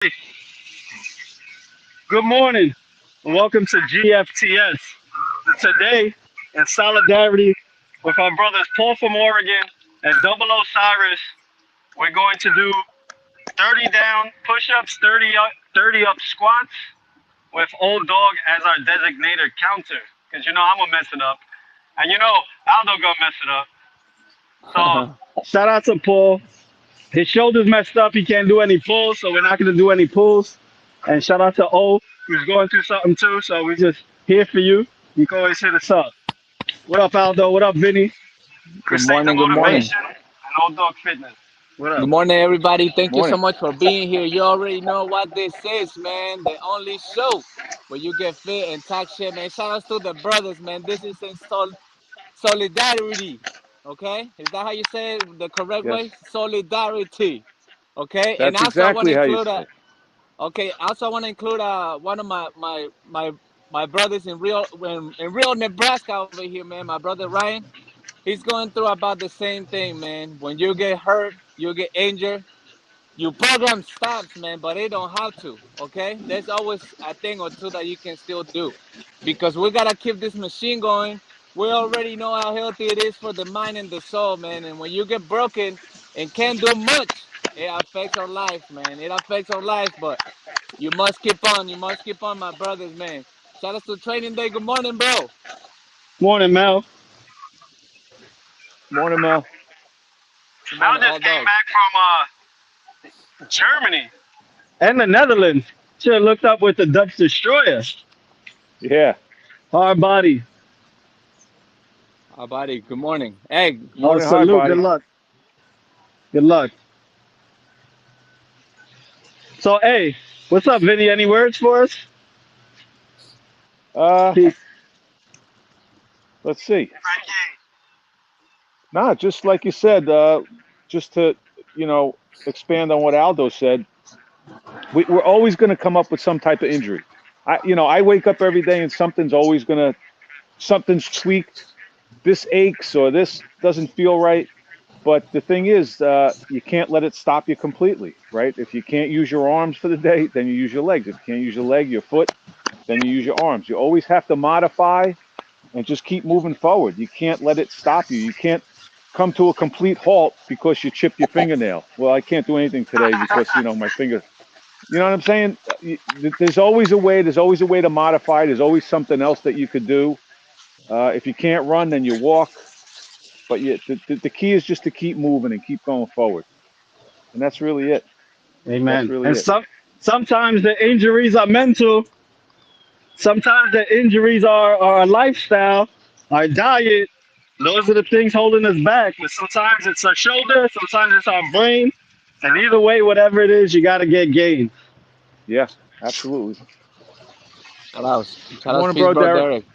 Good morning, and welcome to GFTS. Today, in solidarity with our brothers Paul from Oregon and Double Osiris, we're going to do 30 down push-ups, 30 up squats with Old Dog as our designated counter. Because I'm going to mess it up. And Aldo going to mess it up. So, shout out to Paul. His shoulder's messed up. He can't do any pulls, so we're not going to do any pulls. And shout out to O, who's going through something too. So we're just here for you. You can always hit us up. What up, Aldo? What up, Vinny? Good Crusades of morning, good morning. Motivation and Old Dog Fitness. What Good up? morning, everybody. Thank you so Morning. much for being here. You already know what this is, man. The only show where you get fit and talk shit, man. Shout outs to the brothers, man. This is in solidarity. Okay? Is that how you say it the correct Yes, way? Solidarity. Okay? And that's also I want to exactly how you include say it. also I want to include one of my brothers in real Nebraska over here, man. My brother Ryan. He's going through about the same thing, man. When you get hurt, you get injured, your program stops, man, but it don't have to, okay? There's always a thing or two that you can still do because we got to keep this machine going. We already know how healthy it is for the mind and the soul, man. And when you get broken and can't do much, it affects our life, man. It affects our life, but you must keep on. You must keep on, my brothers, man. Shout out to Training Day. Good morning, bro. Morning, Mel. Morning, Mel. Good Mel morning, just all came dog. back from Germany and the Netherlands. Should have looked up with the Dutch destroyer. Yeah. Hard body. How about it? Good morning. Hey, Oh, Morning, hi, salute. Good buddy. luck. Good luck. So, hey, what's up, Vinny? Any words for us? Uh, Peace. let's see. Nah, just like you said, just to, you know, expand on what Aldo said, we're always going to come up with some type of injury. I wake up every day and something's tweaked. This aches or this doesn't feel right. But the thing is, you can't let it stop you completely, right? If you can't use your arms for the day, then you use your legs. If you can't use your leg, your foot, then you use your arms. You always have to modify and just keep moving forward. You can't let it stop you. You can't come to a complete halt because you chipped your fingernail. Well, I can't do anything today because, my finger. You know what I'm saying? There's always a way. There's always a way to modify. There's always something else that you could do. If you can't run, then you walk. But the key is just to keep moving and keep going forward. And that's really it. That's Amen. really And it. sometimes the injuries are mental. Sometimes the injuries are a lifestyle, our diet. Those are the things holding us back. But sometimes it's our shoulder, sometimes it's our brain. And either way, whatever it is, you got to get gained. Yeah, absolutely. Shout outs. Good Shout outs, morning, Peace, bro, bro, Derek. Derek.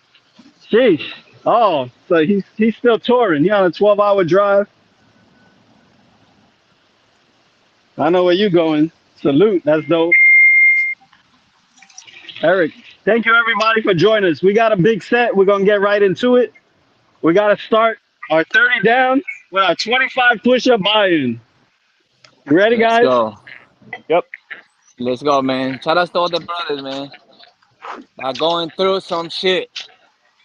Sheesh. Oh, so he's still touring. He on a 12-hour drive. I know where you going. Salute. That's dope. Eric, thank you everybody for joining us. We got a big set. We're gonna get right into it. We gotta start our 30 down with our 25 push-up buy-in. You ready, Let's guys? go. Yep. Let's go, man. Shout outs to all the brothers, man. Are going through some shit.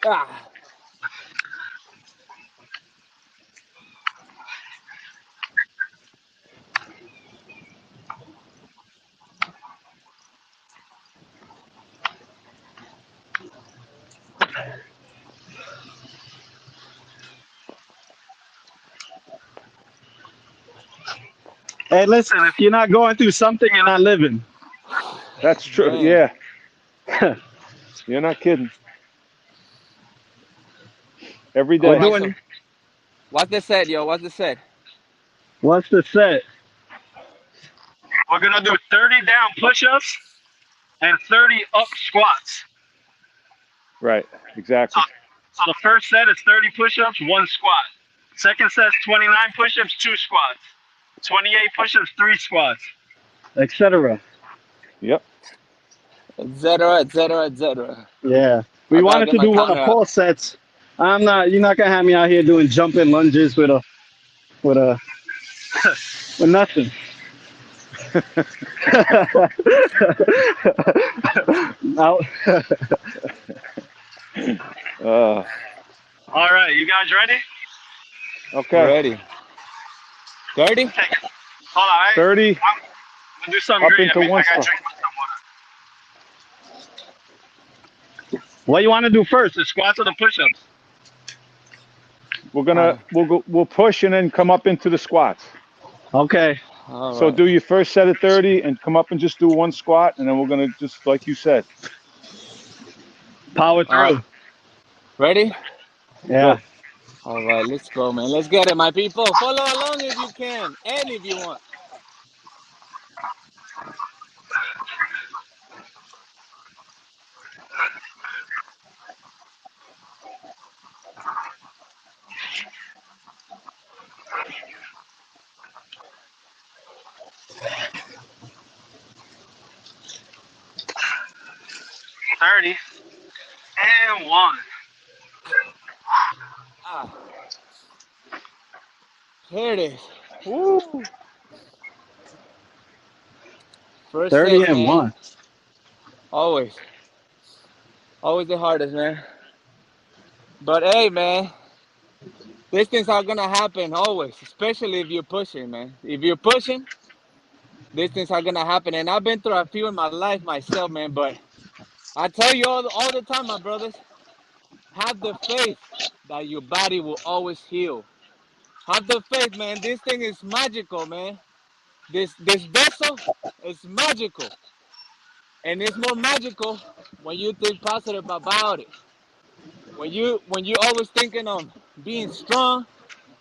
Ah. Hey, listen, if you're not going through something, you're not living. That's true. Man. Yeah. You're not kidding. Every We're All day. right, so doing, what's the set, yo? What's the set? what's the set? We're gonna do 30 down push-ups and 30 up squats. Right. So, Exactly. so the first set is 30 push-ups, one squat. Second set is 29 push-ups, two squats. 28 push-ups, three squats, etc. Yep. Etc. Etc. Etc. Yeah. We I gotta wanted get to my do one of counter out. Paul's sets. You're not gonna have me out here doing jumping lunges with a with nothing. Now, Uh, all right, you guys ready? okay. Ready? 30? Okay. Hold on. 30 I'm gonna do something up green. into I one gotta squat. drink some water. What you want to do first? The squats or the push-ups? We'll push and then come up into the squats. Okay. All So right. do your first set of 30 and come up and just do one squat, and then we're gonna just like you said. Power through. Ready? Yeah. Go. All right, let's go, man. Let's get it, my people. Follow along if you can, and if you want. '30 and 1. Ah, here it is. Woo! First 30 set, and man. 1. Always the hardest, man. But hey, man, these things are gonna happen always, especially if you're pushing, man. If you're pushing, these things are gonna happen. And I've been through a few in my life myself, man. But I tell you all the time, my brothers, have the faith that your body will always heal. Have the faith, man. This thing is magical, man. This vessel is magical, and it's more magical when you think positive about it. When you always thinking on being strong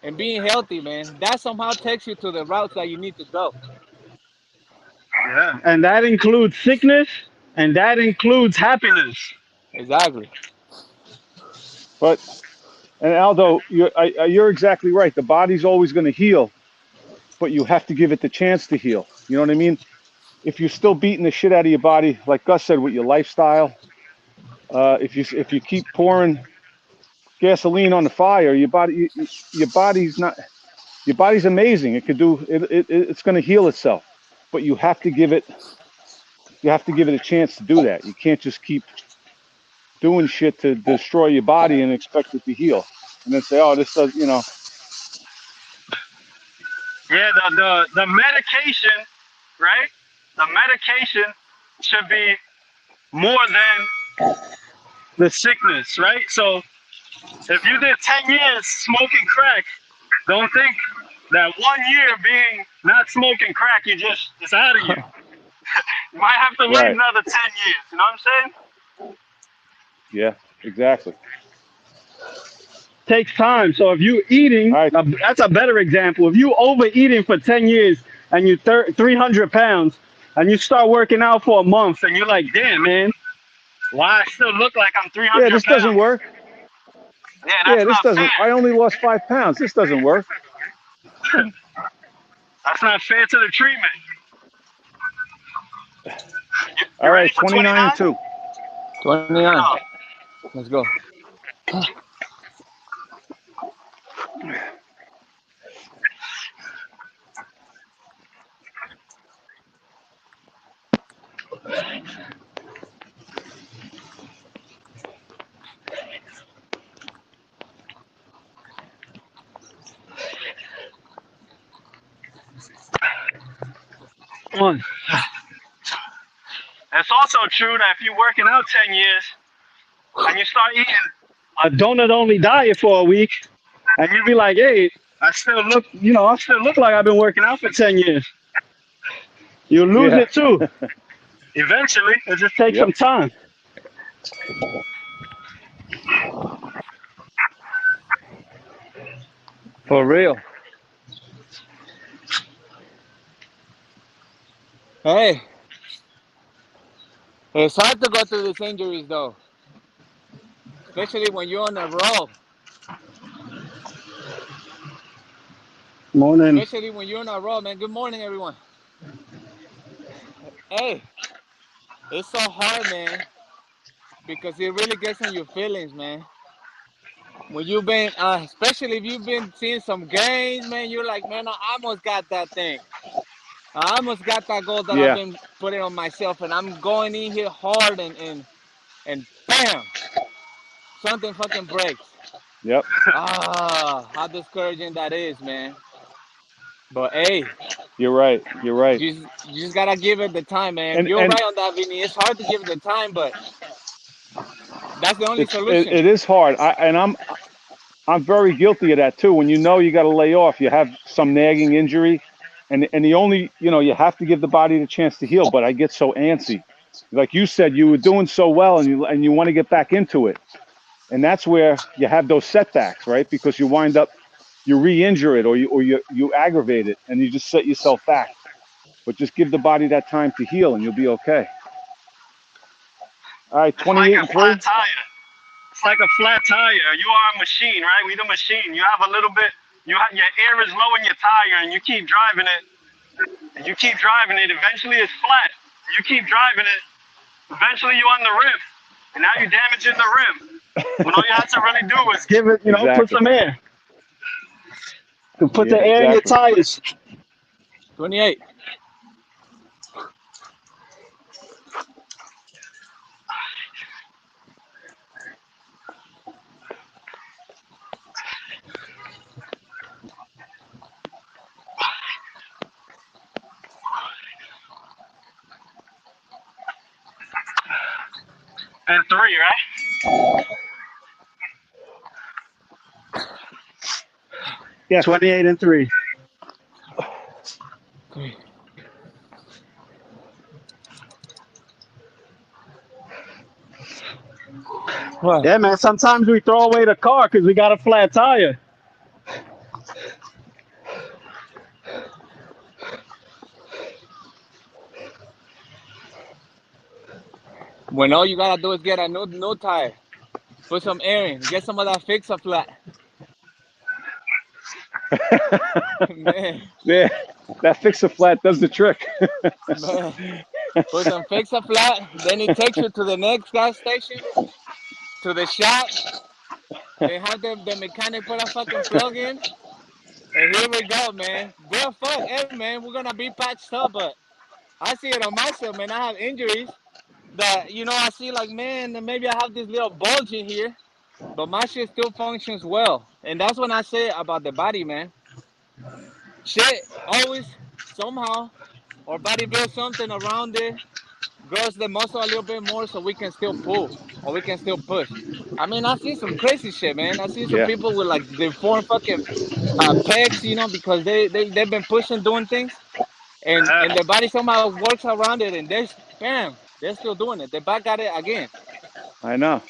and being healthy, man, that somehow takes you to the routes that you need to go. Yeah. And that includes sickness and that includes happiness. Exactly. But and Aldo, you're exactly right. The body's always going to heal, but you have to give it the chance to heal. You know what I mean? If you're still beating the shit out of your body, like Gus said, with your lifestyle, if you keep pouring gasoline on the fire, your body's amazing. It could do it's going to heal itself, but you have to give it a chance to do that. You can't just keep doing shit to destroy your body and expect it to heal, and then say, oh, this does, Yeah, the medication, right? The medication should be more than the sickness, right? So if you did 10 years smoking crack, don't think that 1 year being not smoking crack, it's out of you. You might have to wait right? another 10 years. You know what I'm saying? Yeah, exactly. Takes time. So if you eating, All right. that's a better example. If you overeating for 10 years and you 300 pounds and you start working out for a month and you're like, damn, man, why I still look like I'm Yeah, 300 this doesn't pounds? work. Yeah, Yeah, that's this not doesn't. I fair. only lost 5 pounds. This doesn't work. That's not fair to the treatment. You All ready right, for 29 and 29? 2. 29. Oh, Let's go. one. It's also true that if you're working out 10 years and you start eating a donut only diet for a week and you be like, hey, I still look like I've been working out for 10 years. You lose Yeah. it too. Eventually, it just takes Yep. some time. For real. Hey, it's hard to go through these injuries though, especially when you're on a roll. Morning. Especially when you're on a roll, man. Good morning, everyone. Hey, it's so hard, man, because it really gets on your feelings, man. When you've been, especially if you've been seeing some gains, man, you're like, man, I almost got that thing. I almost got that goal that I've Yeah. been putting on myself, and I'm going in here hard, and bam, something fucking breaks. Yep. Ah, how discouraging that is, man. But hey, You're right. You're right. you just gotta give it the time, man. You're And right on that, Vinny. It's hard to give it the time, but that's the only it, solution. it is hard. I'm very guilty of that too. When you know you got to lay off, you have some nagging injury, and the only, you have to give the body the chance to heal. But I get so antsy, like you said, you were doing so well, and you want to get back into it, and that's where you have those setbacks, right? Because you wind up, you re-injure it, or you aggravate it, and you just set yourself back. But just give the body that time to heal, and you'll be okay. All right, It's like 28 a and flat 3. tire. It's like a flat tire. You are a machine, right? We the machine. You have a little bit. Your air is low in your tire, and you keep driving it. And you keep driving it. Eventually, it's flat. You keep driving it. Eventually, you're on the rim, and now you're damaging the rim. When all you have to really do is give it, put Exactly. some air. To put Yeah, the air in your exactly. tires. 28. And 3, right? Yes. 28 and 3. What? Yeah, man. Sometimes we throw away the car because we got a flat tire. When all you gotta do is get a new tire, put some air in, get some of that fix a flat. Man, Yeah, that fix-a flat does the trick. man. Put some fix a flat, then it takes you to the next gas station, to the shop. They have the mechanic put a fucking plug in, and here we go, man. Well, fuck, hey, man, we're gonna be patched up, but I see it on myself, man. I have injuries that, I see like, man, maybe I have this little bulge in here, but my shit still functions well. And that's when I say about the body, man. Shit, always, somehow, our body builds something around it, grows the muscle a little bit more so we can still pull or we can still push. I mean, I've seen some crazy shit, man. I've seen some Yeah, people with like deformed fucking pecs, because they've been pushing, doing things, and their body somehow works around it, and bam, they're still doing it. They back at it again. I know.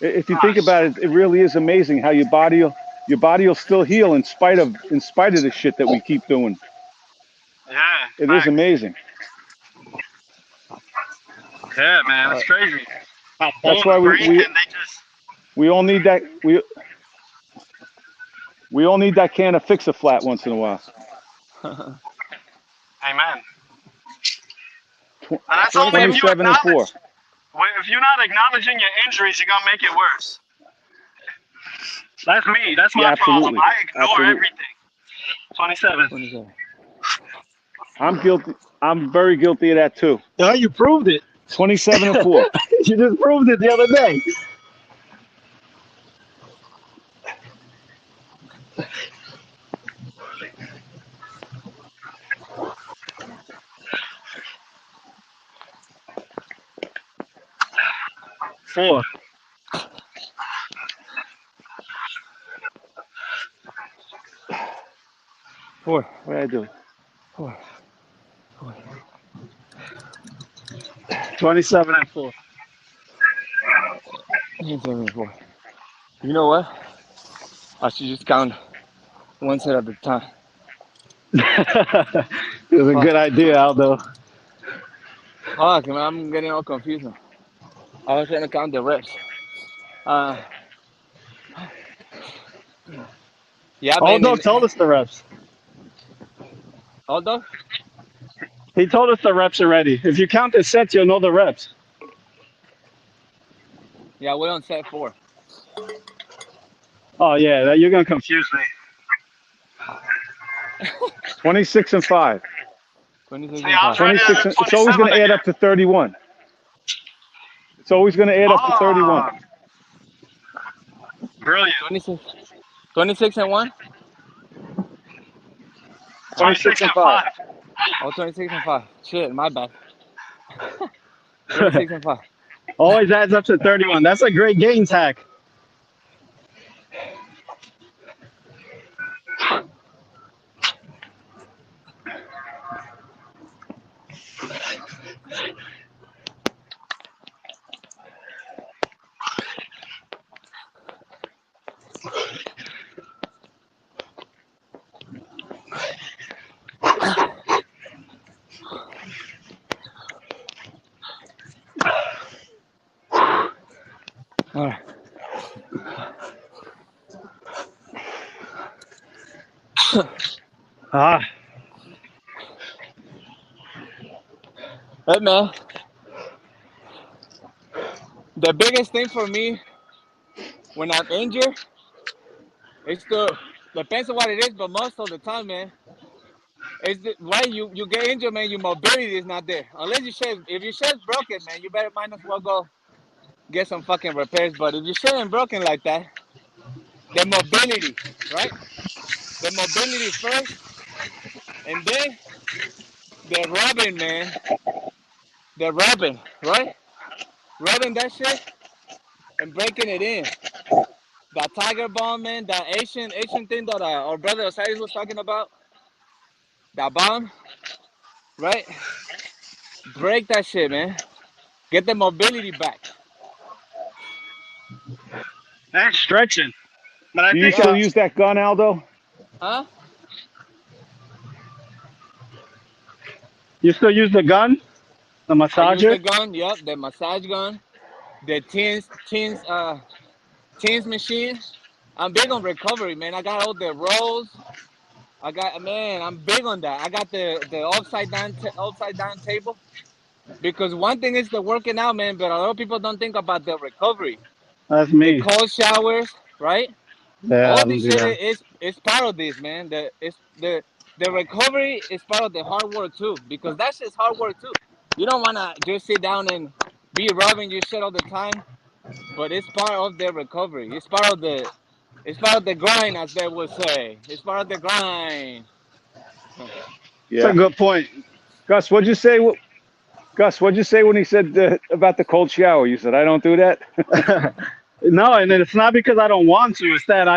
If you Ah, think about shit. it, it really is amazing how your body will still heal in spite of the shit that we keep doing. Yeah, It is facts. amazing. Yeah, man, Uh, it's crazy. How that's bones why we, break we and they just. we all need that we all need that can of fix a flat once in a while. Amen. Tw- And that's only if 27. you 27 and 4. acknowledge. If you're not acknowledging your injuries, you're gonna make it worse. That's me. That's Yeah, my problem. absolutely, I ignore absolutely. everything. 27. 27. I'm guilty. I'm very guilty of that too. No, you proved it. 27 and 4. You just proved it the other day. Four. Four. What did I do? Four. Four. 27 and 4. 27, 4. You know what? I should just count one set at a time. It was a Fuck. good idea, Aldo. Fuck, man, I'm getting all confused now. I was trying to count the reps. Uh, yeah, man, Aldo and told us the reps. although, He told us the reps already. If you count the sets, you'll know the reps. yeah, we're on set 4. Oh yeah, you're gonna confuse me. 26 and 5. 26 See, and I was 5. ready 26. to It's always going 27 to add again. up to 31. It's always going to add up to 31. Ah, brilliant. 26, 26 and 1? 26 26 and and 5. 5. Oh, 26 and 5. Shit, my bad. 26 and 5. Always adds up to 31. That's a great gains hack. All right. Ah, Hey, man. The biggest thing for me when I'm injured is depends on what it is, but most of the time, man, is why you get injured, man, your mobility is not there. Unless if your shit's broken, man, you better might as well go get some fucking repairs. But if your shit ain't broken like that, the mobility, right? The mobility first, and then the rubbing, man. The rubbing, right? Rubbing that shit and breaking it in. That tiger bomb, man, that Asian thing that our brother Osiris was talking about, that bomb, right? Break that shit, man. Get the mobility back. that's stretching. But I Do you think still Yeah. use that gun, Aldo? Huh? you still use the gun, the I use massager. the gun, yep, the massage gun, the teens machine. I'm big on recovery, man. I got all the rolls. I'm big on that. I got the upside down table because one thing is the working out, man, but a lot of people don't think about the recovery. That's The me. cold showers, right? Yeah, All I don't this do shit that. is part of this, man. The recovery is part of the hard work too, because that's just hard work too. You don't wanna just sit down and be rubbing your shit all the time, but it's part of the recovery. It's part of the grind, as they would say. It's part of the grind. That's a Yeah. good point. Gus, what'd you say? Gus, what'd you say when he said about the cold shower? You said, I don't do that? No, and it's not because I don't want to. It's that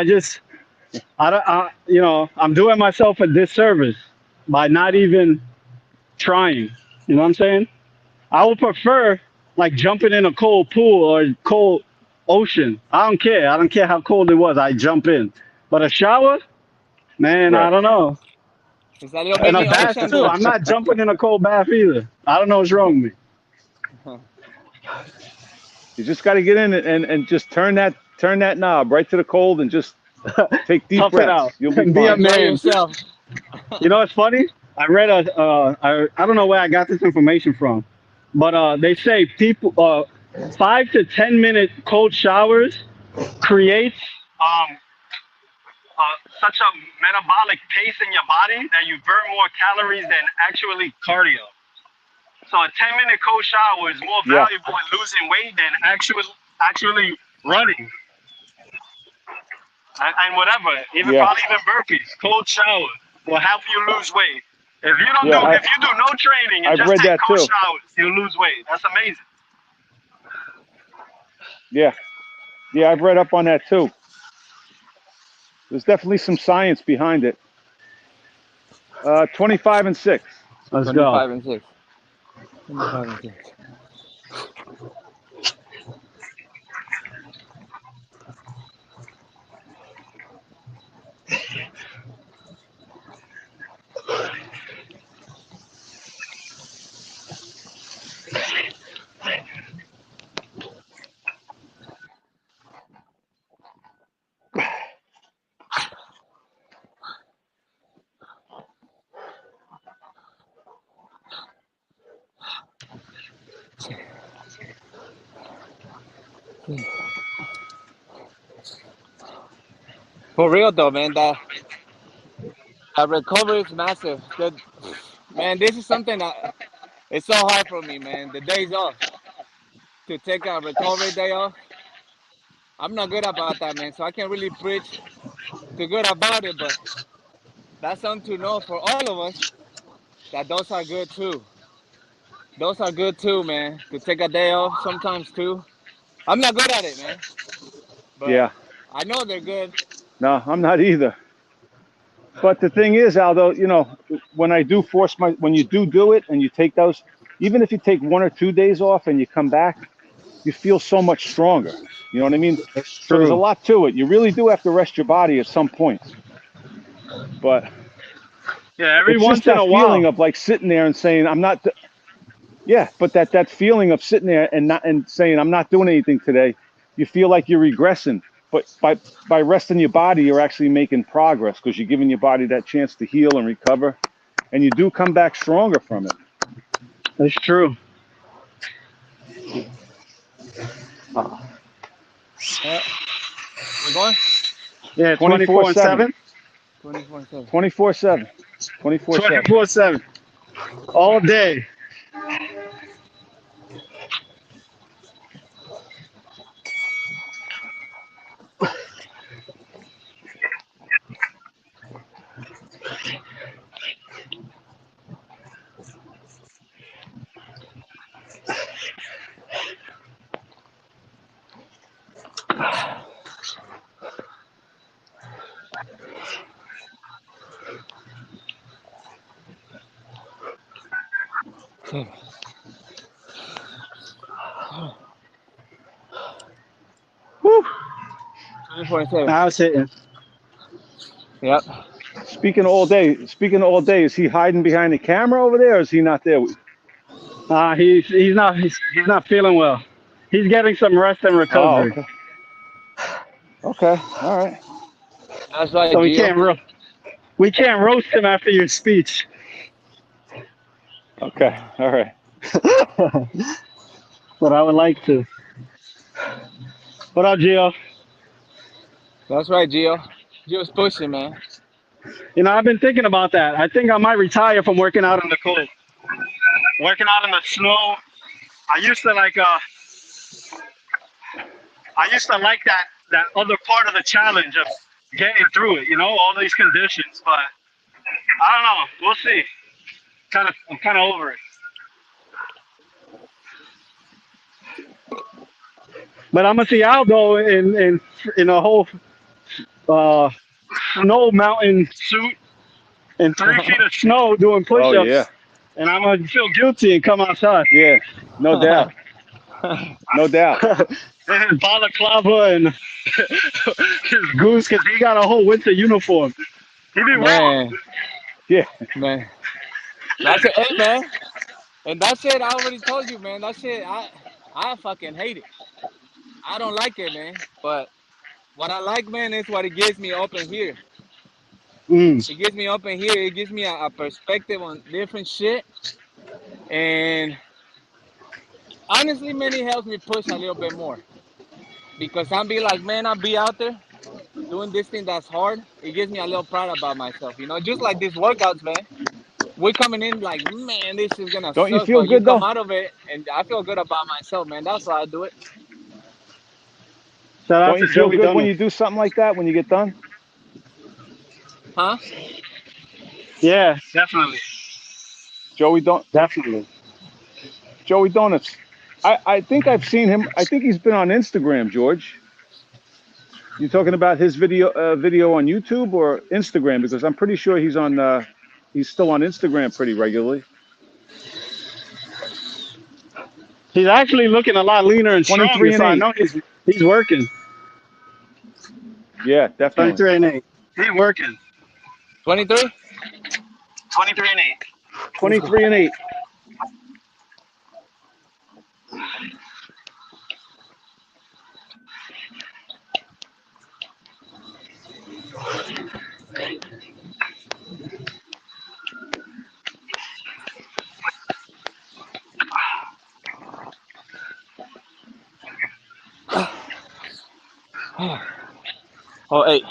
I don't, I'm doing myself a disservice by not even trying. You know what I'm saying? I would prefer like jumping in a cold pool or cold ocean. I don't care. I don't care how cold it was. I jump in. But a shower, man, I Right. don't know. It's a little And a mini bath ocean, too. dude. I'm not jumping in a cold bath either. I don't know what's wrong with me. You just got to get in and just turn that knob right to the cold and just take deep Tough it out. breaths. You'll be Be a fine. Enjoy man. yourself. You know what's funny? I read I don't know where I got this information from, but they say people 5 to 10 minute cold showers creates um, such a metabolic pace in your body that you burn more calories than actually cardio. So a 10-minute cold shower is more Yeah. valuable in losing weight than actually running and whatever, even Yeah. probably even burpees. Cold shower will help you lose weight. Yeah. If you do no training and I've just read take that cold too. showers, you'll lose weight. That's amazing. Yeah. Yeah. I've read up on that too. There's definitely some science behind it. 25 and 6. Let's go. 25 and 6. 25 and 6. For real though, man, that recovery is massive. Man, this is something that it's so hard for me, man. The days off to take a recovery day off. I'm not good about that, man. So I can't really preach too good about it, but that's something to know for all of us that those are good too. Those are good too, man. To take a day off sometimes too. I'm not good at it, man, but Yeah. I know they're good. No, I'm not either. But the thing is, Aldo, you know, when I do when you do it and you take those, even if you take 1 or 2 days off and you come back, you feel so much stronger. You know what I mean? That's So there's a true. lot to it. You really do have to rest your body at some point. But Yeah, every it's just once in that a feeling while. of like sitting there and saying, I'm not, yeah, but that feeling of sitting there and saying, I'm not doing anything today, you feel like you're regressing. But by resting your body, you're actually making progress because you're giving your body that chance to heal and recover. And you do come back stronger from it. That's true. We're going Yeah, 24 24 and 7, 7. 24/7. 24/7, 24/7. 24/7. All day. Whew. 24/7. I was hitting. Yep. Speaking of all day, is he hiding behind the camera over there or is he not there? He's not feeling well. He's getting some rest and Oh, recovery. okay. Okay. All right. That's right, So Gio. we can't roast him after your speech. Okay. All right. But I would like to. What up, Gio? That's right, Gio. Gio's pushing, man. You know, I've been thinking about that. I think I might retire from working out in the cold. Working out in the snow. I used to like that other part of the challenge of getting through it, you know, all these conditions. But I don't know. We'll see. I'm kind of over it. But I'm gonna see Aldo in a whole uh, snow mountain suit and 3 feet of snow doing Oh yeah. push-ups, and I'm gonna feel guilty and come outside. Yeah. No doubt. No doubt. And his balaclava and his goose, because he got a whole winter uniform. He be ready. Man, Yeah. man. That's it, hey, man. And that shit, I already told you, man. That shit, I fucking hate it. I don't like it, man. But what I like, man, is what it gives me open here. Mm. It gives me open here. It gives me a perspective on different shit. And honestly, man, it helps me push a little bit more. Because I'm be like, man, I'll be out there doing this thing that's hard. It gives me a little pride about myself, you know, just like these workouts, man. We're coming in like, man, this is gonna Don't you suck, feel but you good come though? out of it, and I feel good about myself, man. That's why I do it, Shout out Don't to you feel Joey good when Dunlop. you do something like that when you get done? huh? Yeah, definitely. Joey don't Definitely. Joey Donuts. I think I've seen him. I think he's been on Instagram, George. You talking about his video on YouTube or Instagram? Because I'm pretty sure he's still on Instagram pretty regularly. He's actually looking a lot leaner and stronger, 23 and so I 8. know he's working. Yeah, definitely. 23 and 8. He's working. 23. 23 and 8. 23 and 8. Oh, hey.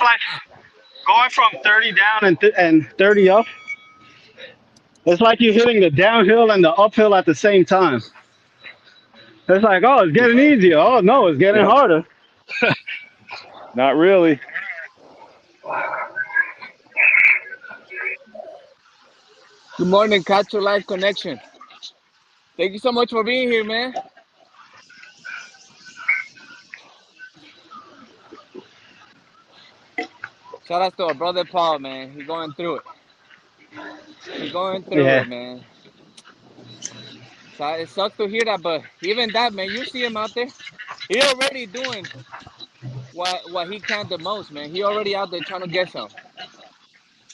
it's like going from 30 down and 30 up. It's like you're hitting the downhill and the uphill at the same time. It's like, oh, it's getting easier. Oh no, it's getting Yep. harder. Not really. Good morning, Catch Your Life Connection. Thank you so much for being here, man. Shout out to our brother Paul, man. He's going through it. He's going through Yeah. it, man. So it sucks to hear that, but even that, man, you see him out there. He already doing what he can the most, man. He already out there trying to get some,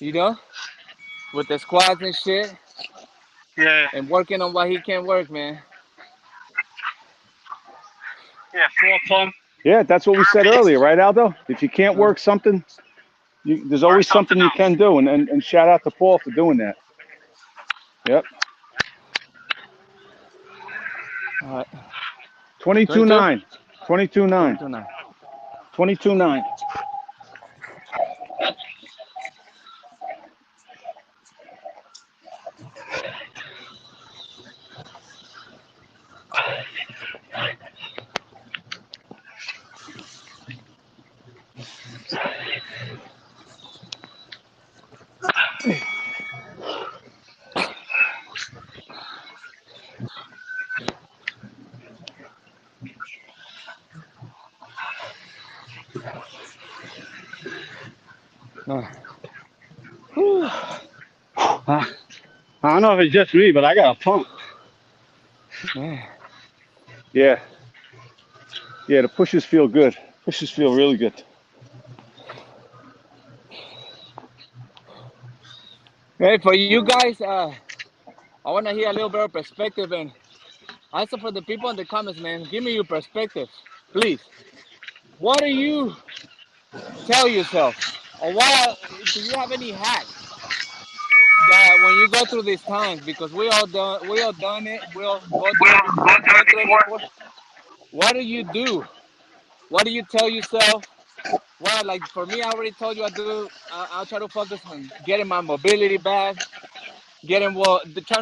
you know, with the squads and shit, Yeah. and working on what he can work, man. Yeah. Full pump. Yeah, that's what we said earlier, right, Aldo? If you can't work something, there's Work always something something you else. can do, and shout out to Paul for doing that. Yep. All right. 22-9. 22-9. 22-9. 22-9. I don't know if it's just me, but I got a pump. Man. Yeah. Yeah, the pushes feel good. Pushes feel really good. Hey, for you guys, I want to hear a little bit of perspective, and also for the people in the comments, man, give me your perspective, please. What do you tell yourself, or what do you have any hacks that when you go through these times, because we all done it, we all go through it before, went through it before. What do you do? What do you tell yourself? Well, like for me, I already told you I'll try to focus on getting my mobility back, trying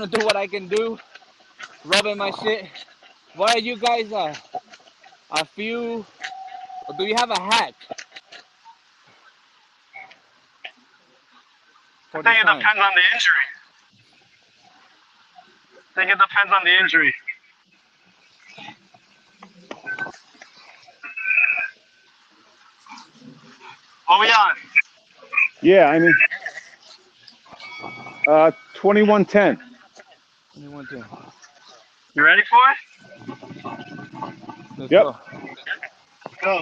to do what I can do, rubbing my shit. What are you guys? A few, or do you have a hack I for think this it time? depends on the injury. I think it depends on the injury. What we on? Yeah, I mean, 21-10. 21-10. You ready for it? Let's Yep. go. Go.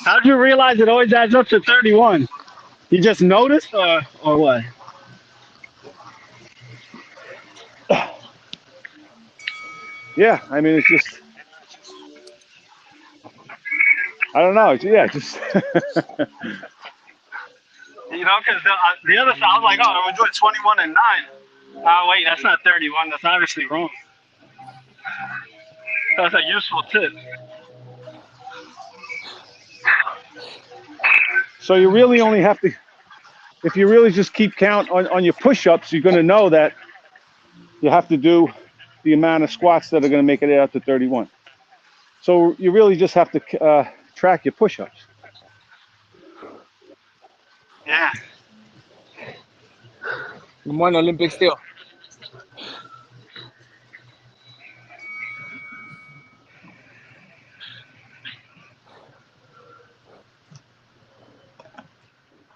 How'd you realize it always adds up to 31? You just noticed, or what? Yeah, I mean, it's just, I don't know. Yeah, just. You know, because the other side, I was like, oh, we're doing 21 and 9. Oh, wait, that's not 31. That's obviously wrong. That's a useful tip. So you really only have to, if you really just keep count on your push-ups, you're going to know that you have to do the amount of squats that are going to make it out to 31. So you really just have to track your push-ups. Yeah. Good morning, Olympic Steel.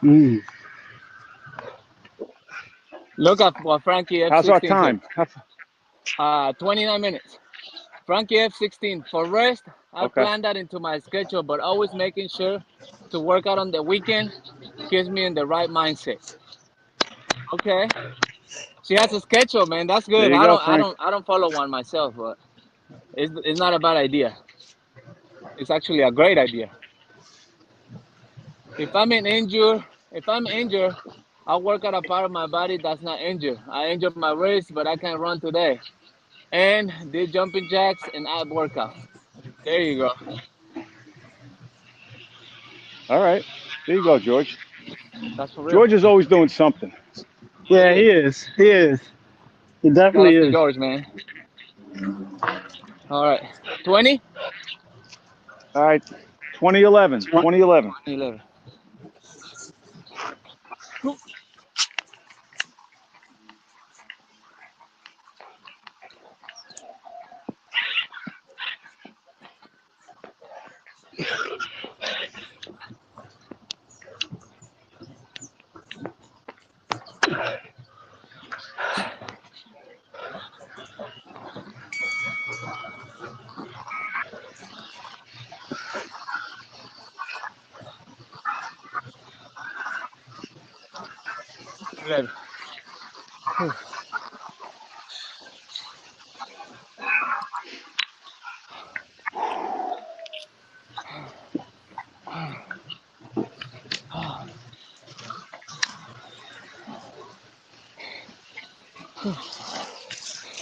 Mm. Look at what Frankie How's our F16 time? 29 minutes. Frankie F16. For rest, I Okay. planned that into my schedule, but always making sure to work out on the weekend keeps me in the right mindset. Okay. She has a schedule, man. That's There good. you go, Frank. I don't follow one myself, but it's not a bad idea. It's actually a great idea. If I'm injured, I work at a part of my body that's not injured. I injured my wrist, but I can run today. And did jumping jacks and ab workout. There you go. All right. There you go, George. That's for real. George is always doing something. Yeah, He he is. is. He is. He Shout definitely out to is. George, man. All right. 20? All right. 2011. 2011. 11.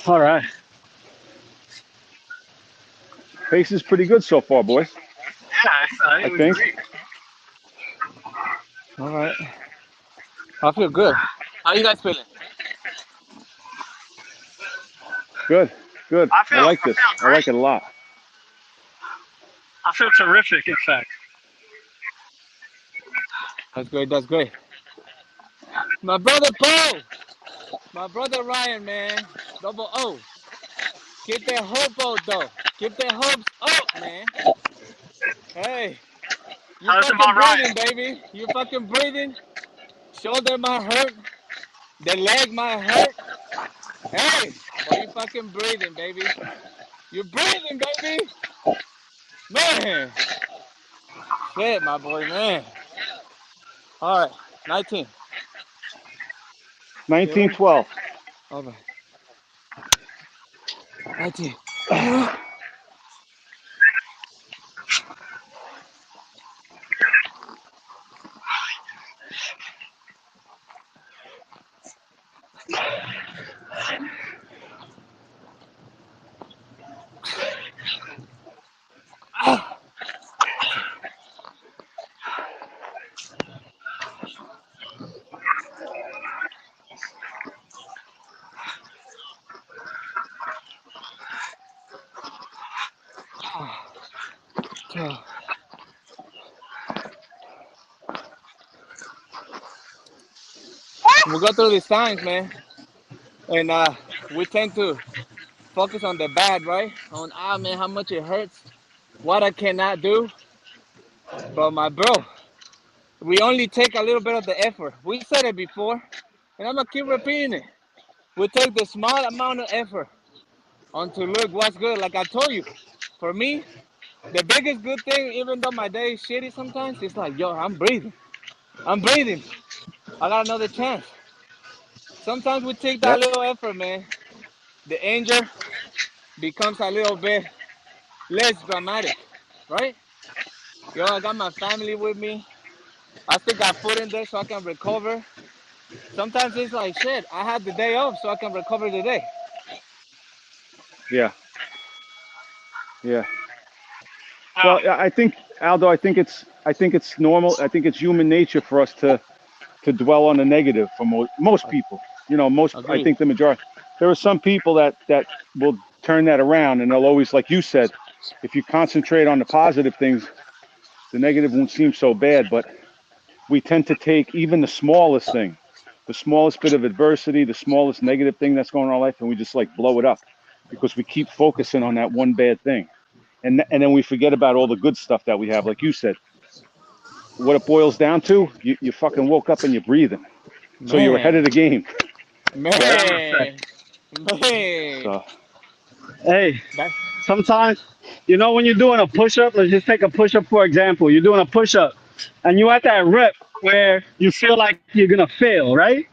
All right. Pace is pretty good so far, boys. Yeah, I I would think. agree. All right. I feel good. How you guys feeling? Good. Good. I I feel like I this. feel I like great. it a lot. I feel terrific, in fact. That's great. That's great. My brother Paul. My brother Ryan, man. Double O. Keep that hope out, though. Keep that hopes up, man. Hey, you How's fucking about Ryan? breathing, baby. You fucking breathing. Shoulder might hurt. The leg might hurt. Hey, but you fucking breathing, baby. You breathing, baby. Man. Shit, my boy, man. All right, 19. You ready? 1912. All right, 19. We go through these times, man, and we tend to focus on the bad, right? On man, how much it hurts, what I cannot do. But my bro, we only take a little bit of the effort. We said it before, and I'm gonna keep repeating it. We take the small amount of effort onto look what's good. Like I told you, for me, the biggest good thing, even though my day is shitty sometimes, it's like, yo, I'm breathing. I'm breathing. I got another chance. Sometimes we take that Yep. little effort, man. The anger becomes a little bit less dramatic, right? Yo, I got my family with me. I still got food in there so I can recover. Sometimes it's like, shit, I had the day off so I can recover the day. Yeah. Yeah. Well, Well, I think Aldo. I think it's normal. I think it's human nature for us to dwell on the negative for most people. You know, most. I Agreed. think the majority. There are some people that will turn that around, and they'll always, like you said, if you concentrate on the positive things, the negative won't seem so bad. But we tend to take even the smallest thing, the smallest bit of adversity, the smallest negative thing that's going on in our life, and we just like blow it up because we keep focusing on that one bad thing. And then we forget about all the good stuff that we have. Like you said, what it boils down to, you fucking woke up and you're breathing. So you're ahead Man, of the game, right? man, man. So, hey, That, sometimes, when you're doing a push up, let's just take a push up for example. You're doing a push up and you're at that rep where you feel like you're going to fail, right?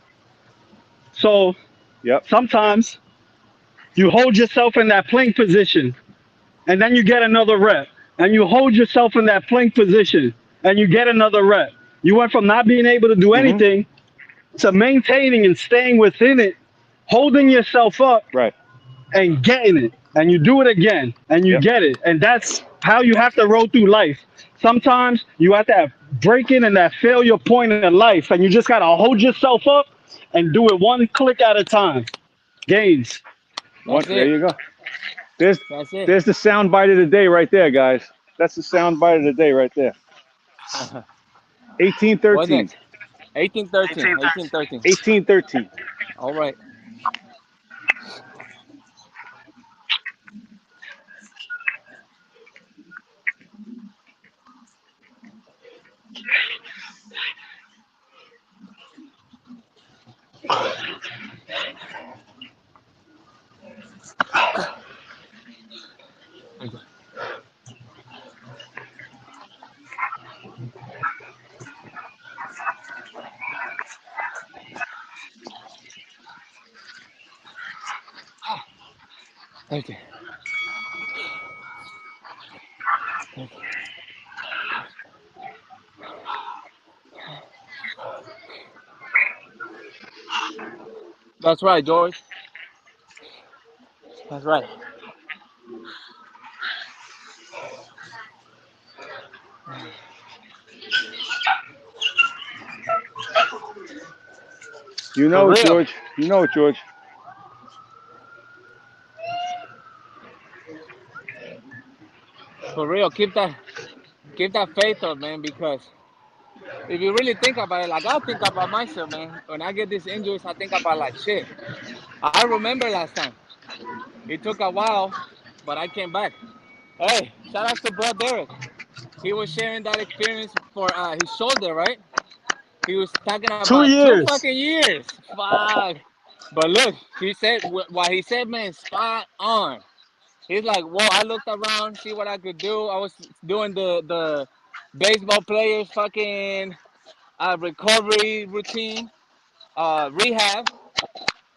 So Yep. Sometimes you hold yourself in that plank position and then you get another rep. And you hold yourself in that plank position and you get another rep. You went from not being able to do Mm-hmm. anything to maintaining and staying within it, holding yourself up Right. and getting it. And you do it again and you Yep. get it. And that's how you have to roll through life. Sometimes you have to have breaking and that failure point in life. And you just got to hold yourself up and do it one click at a time. Gains. One. That's There it. you go. There's That's it. there's the sound bite of the day right there, guys. That's the sound bite of the day right there. What's 1813. next? 1813. 1813. 1813. 1813. All right. Thank you. Thank you. That's right, George. That's right. You For know it, real. George. You know it, George. For real. Keep that faith up, man, because if you really think about it, like I think about myself, man. When I get these injuries, I think about like shit. I remember last time. It took a while, but I came back. Hey, shout out to bro Derek. He was sharing that experience for his shoulder, right? He was talking Two about two years. fucking years. Fuck. But look, he said what he said, man, spot on. He's like, whoa, I looked around, see what I could do. I was doing the baseball players fucking recovery routine, rehab,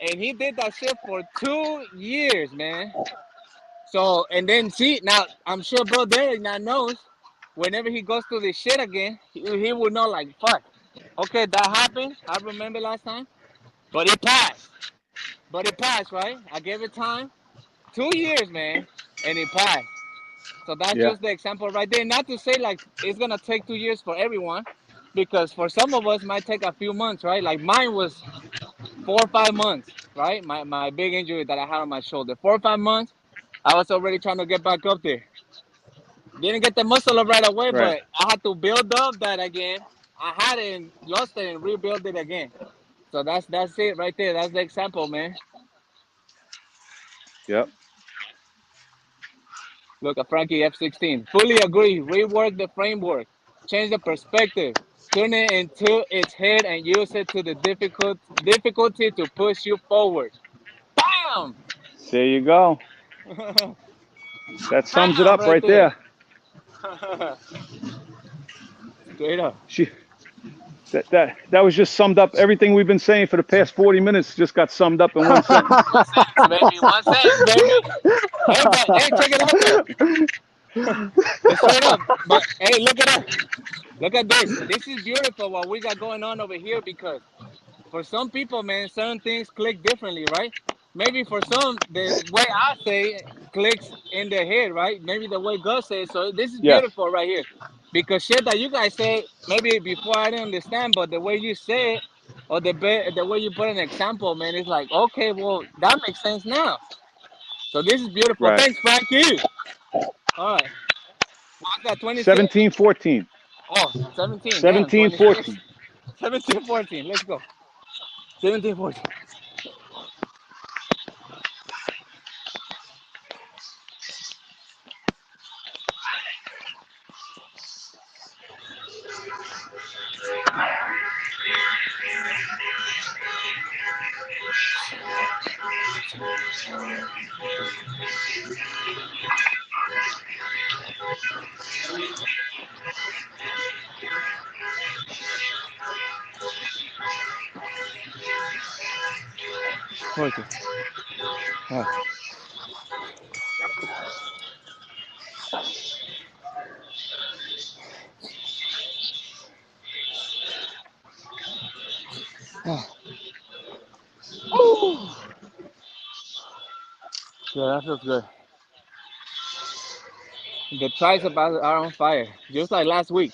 and he did that shit for 2 years, man. So and then see now, I'm sure bro Derek now knows. Whenever he goes through this shit again, he will know like, fuck. Okay, that happened. I remember last time, but it passed. But it passed, right? I gave it time, 2 years, man, and it passed. So that's Yeah. just the example right there. Not to say like it's gonna take 2 years for everyone, because for some of us it might take a few months, right? Like mine was 4 or 5 months, right? My big injury that I had on my shoulder, 4 or 5 months. I was already trying to get back up there. Didn't get the muscle up right away, Right. but I had to build up that again. I had it and lost it and rebuild it again. So that's it right there. That's the example, man. Yep. Look at Frankie F16. Fully agree. Rework the framework. Change the perspective. Turn it into its head and use it to the difficulty to push you forward. Bam! There you go. That sums it Bam! up Right right there. there. Straight up. She that was just summed up. Everything we've been saying for the past 40 minutes just got summed up in one sentence. 1 sentence, baby. 1 sentence, baby. Hey, but hey, check it out though. It's straight up. But hey, look at that. Look at this. This is beautiful what we got going on over here, because for some people, man, certain things click differently, right? Maybe for some, the way I say it clicks in their head, right? Maybe the way God says. So this is Yes. beautiful right here, because shit that you guys say maybe before I didn't understand, but the way you say it, or the way you put an example, man, it's like, okay, well that makes sense now. So this is beautiful. Right. Thanks, Frankie. All right, what's that? 26? 1714. Oh, 17. Damn, 26. 1714. 17, 14. Let's go. 17, 14. 14. Yeah, that feels good. The triceps are on fire, just like last week.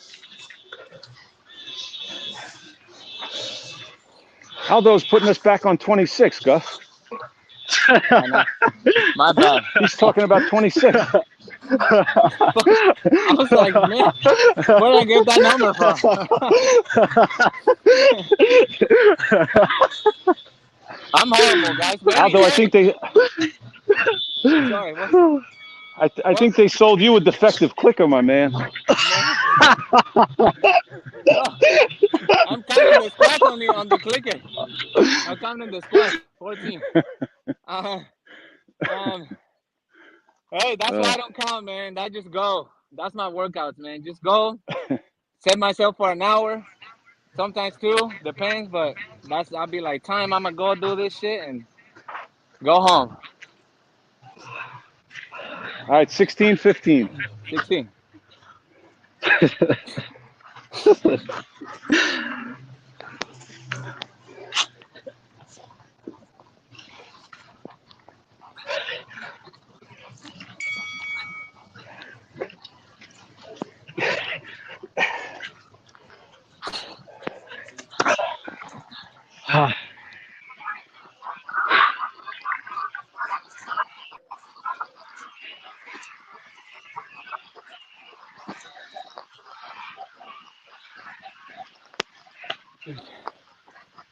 Aldo's putting us back on 26, Gus. I know. My bad. He's talking about 26. I was like, man, where did I get that number from? I'm horrible, guys. Maybe, Aldo, I think they. Sorry, what? I think they sold you a defective clicker, my man. Man. I'm counting the squats on the clicker. I'm counting the squats. 14. Hey, that's why I don't count, man. I just go. That's my workouts, man. Just go. Set myself for an hour. Sometimes 2, depends, but I'll be like, time, I'm gonna go do this shit and go home. All right, 16, 15. 16.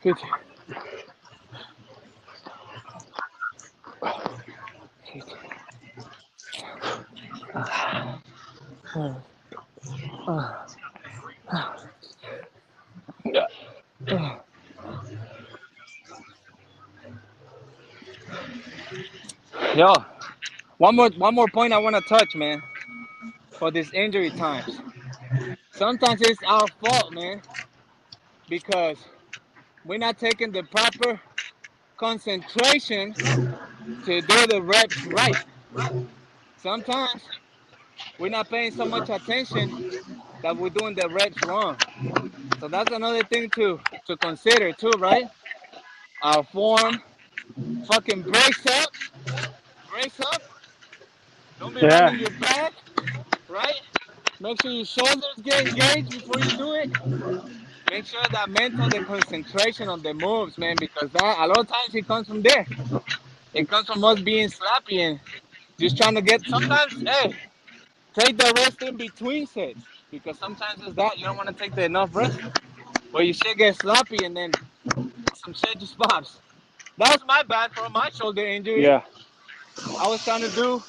Good. Yo, one more point I want to touch, man, for these injury times. Sometimes it's our fault, man, because we're not taking the proper concentration to do the reps right. Sometimes we're not paying so much attention that we're doing the reps wrong. So that's another thing to consider too, right? Our form, fucking brace up. Don't be Yeah. running your back, right? Make sure your shoulders get engaged before you do it. Make sure that the concentration on the moves, man, because that a lot of times it comes from there. It comes from us being sloppy and just trying to get. Sometimes, hey, take the rest in between sets because sometimes it's that you don't want to take the enough rest, but you shit get sloppy and then some shit just pops. That was my bad for my shoulder injury. Yeah. I was trying to do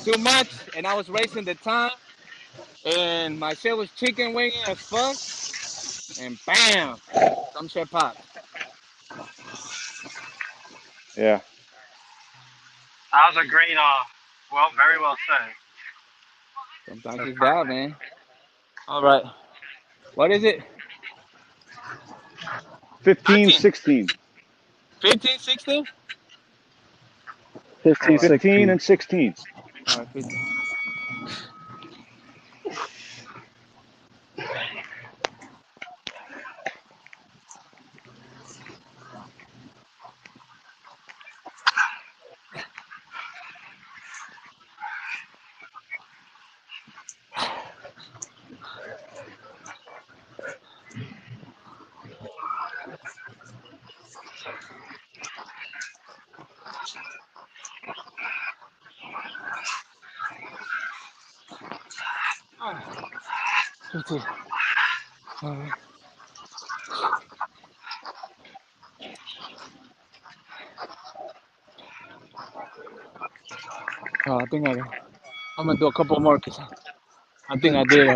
too much and I was racing the time and my shit was chicken winging as fuck and bam, some shit popped. Yeah. That was a great, well, very well said. Sometimes That's it's that, perfect. man. All right. What is it? 15, 13, 16. 15, 16? 15, 15 16. and 16. All right, 15. All right, 15. All right. I think I'm going to do a couple more because I think I did.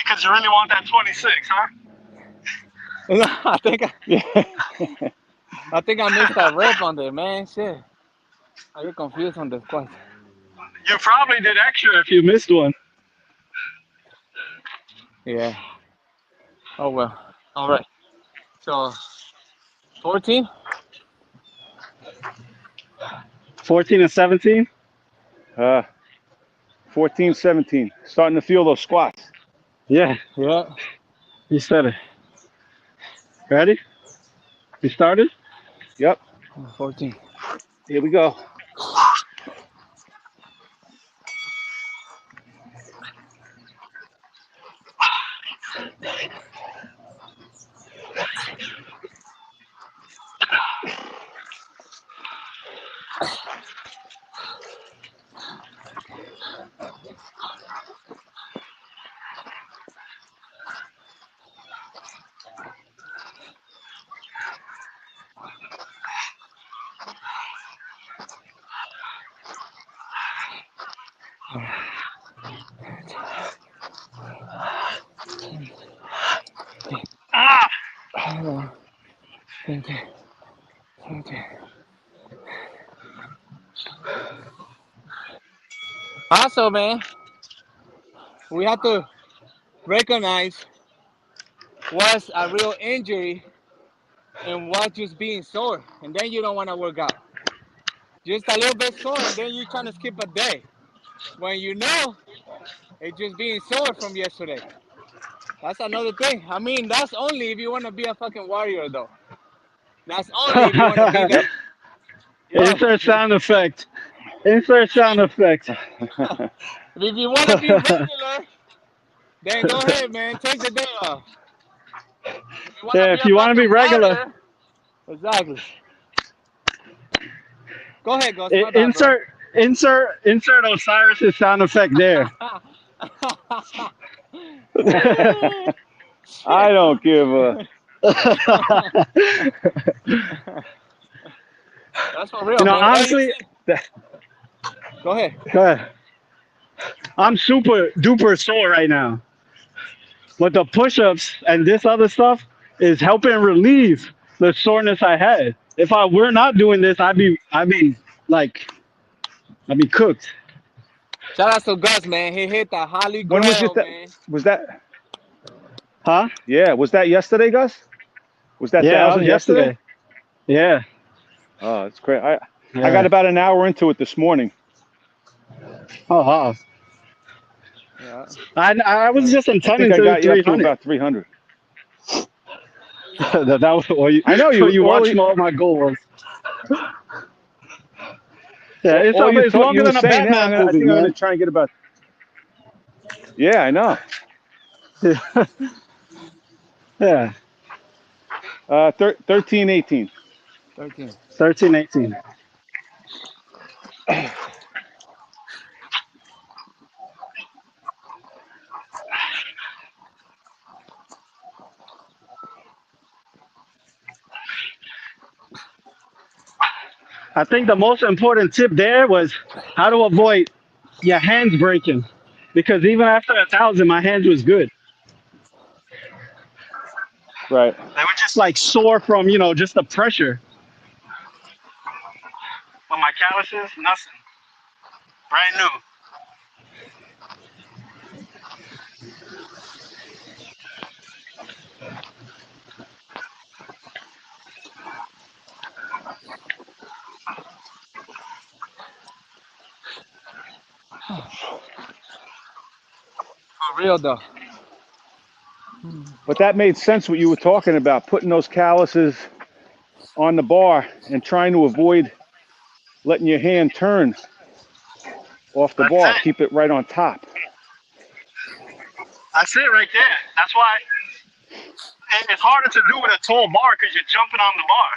Because you really want that 26, huh? Yeah. I think I missed that rep on there, man. Shit. I get confused on the squats. You probably did extra if you missed one. Yeah. Oh, well. All right. So, 14? 14 and 17? 14, 17. Starting to feel those squats. Yeah, Yeah. you said it. Ready? You started? Yep. 14. Here we go. Ah! 17. Also, man, we have to recognize what's a real injury and what's just being sore, and then you don't want to work out. Just a little bit sore, and then you're trying to skip a day when you know it's just being sore from yesterday. That's another thing. I mean, that's only if you want to be a fucking warrior, though. That's only if you want to be Yep. that. Yo, Insert sound effect. Insert sound effect. if you want to be regular, then go ahead, man. Take the day off. If you want to Yeah, be if a you want to be fucking regular, warrior, exactly. Go ahead, Gus. I- My bad, bro. insert insert Osiris's sound effect there. I don't give a. That's for real, You know, man. Hey, honestly, listen. Go ahead. go ahead. I'm super duper sore right now. But the push-ups and this other stuff is helping relieve the soreness I had. If I were not doing this, like I'd be cooked. Shout out to Gus, man. He hit the Holy When was Grail, it that? man. Was that? Huh? Yeah. Was that yesterday, Gus? Was that Yeah, that 1,000 was yesterday? yesterday. Yeah. Oh, it's great. I got Yeah. about an hour into it this morning. Oh, wow. Yeah. I was just I think intending I to do got you up to 300. about 300. that was I know what you watched you what my goal was. Yeah, all you it's thought you longer were than a saying. Batman I movie, think I'm gonna man. try and get about. Yeah, I know. Yeah, 13, 18. 13. 13, 18. I think the most important tip there was how to avoid your hands breaking, because even after 1,000, my hands was good. Right. They were just like sore from just the pressure. But my calluses, nothing, brand new. For real, though. But that made sense what you were talking about, putting those calluses on the bar and trying to avoid letting your hand turn off the That's bar. it. Keep it right on top. That's it right there. That's why it's harder to do with a tall bar because you're jumping on the bar.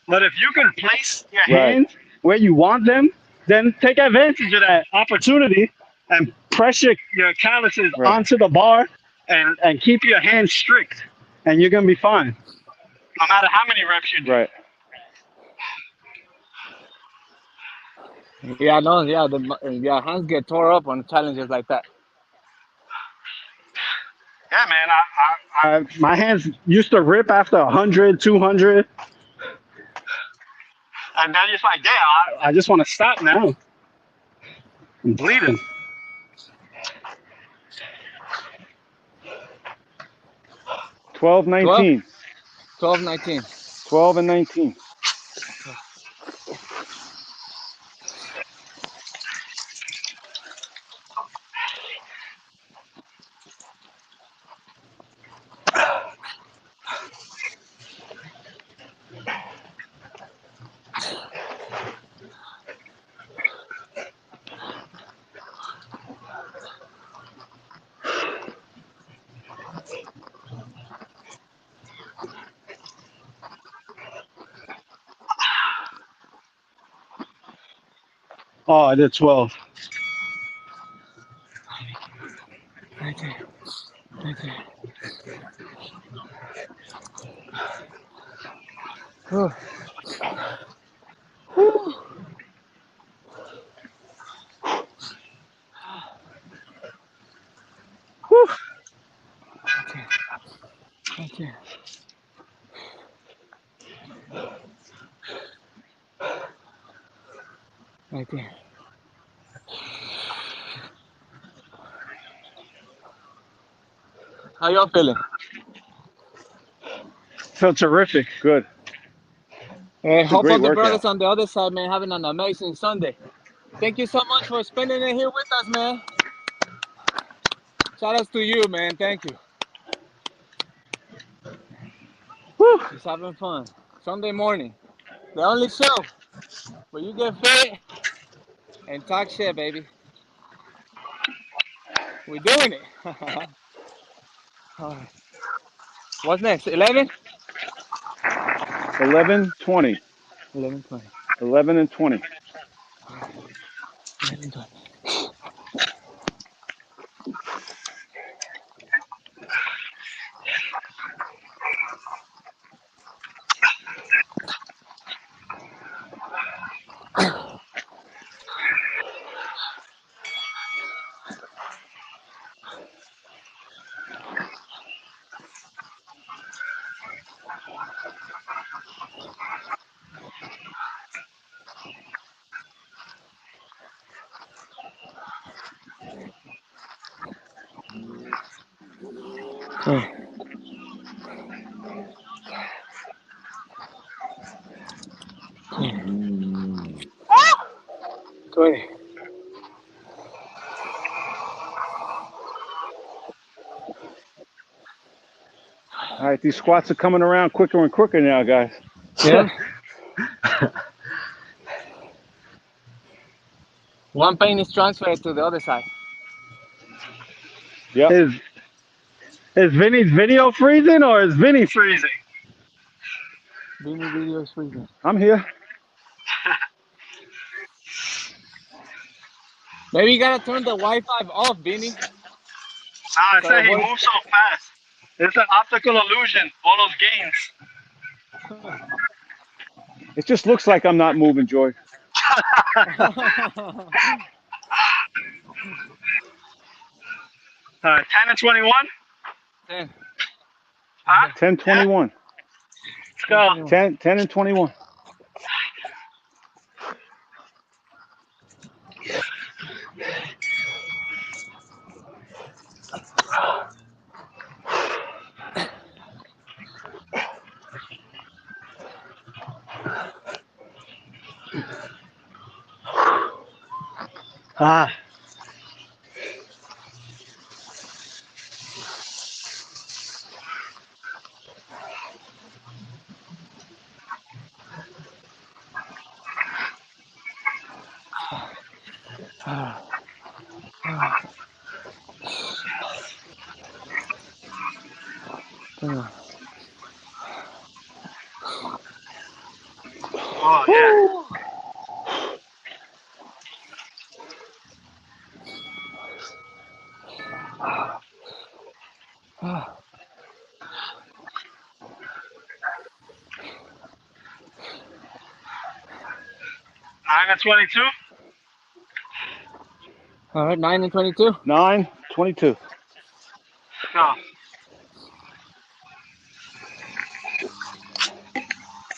But if you can place your Right. hands where you want them, then take advantage of that opportunity and press your calluses Right. onto the bar and keep your hands strict, and you're gonna be fine. No matter how many reps you do. Right. Yeah, no, yeah, yeah, hands get tore up on challenges like that. Yeah, man. My hands used to rip after 100, 200. And then it's like, yeah, I just want to stop now. I'm bleeding. Twelve, 19. 12, 19. 12 and 19. Oh, I did 12. Right there. Right there. Whew. Whew. Whew. Right there. Right there. Right there. How y'all feeling? Feel terrific. Good. Hey, It's a hope all great the brothers workout. on the other side, man, having an amazing Sunday. Thank you so much for spending it here with us, man. Shout outs to you, man. Thank you. Whew. Just having fun. Sunday morning. The only show where you get fit and talk shit, baby. We're doing it. All right. What's next? 11? 11, 20. 11, 20. 11 and 20. 11, 20. Okay. 20. All right, these squats are coming around quicker and quicker now, guys. Yeah. One pain is transferred to the other side. Yep. Is Vinny's video freezing or is Vinny freezing? Beanie video is freezing. I'm here. Maybe you gotta turn the Wi-Fi off, Beanie. I So said it he works. moves so fast. It's an optical illusion. All those gains. It just looks like I'm not moving, Joy. 10 and 21. 10. Huh? 10, 21. Let's go. 10 and 21. Ah. Oh yeah. Woo. 9 and 22. All right, 9 and 22. 9, 22. Go.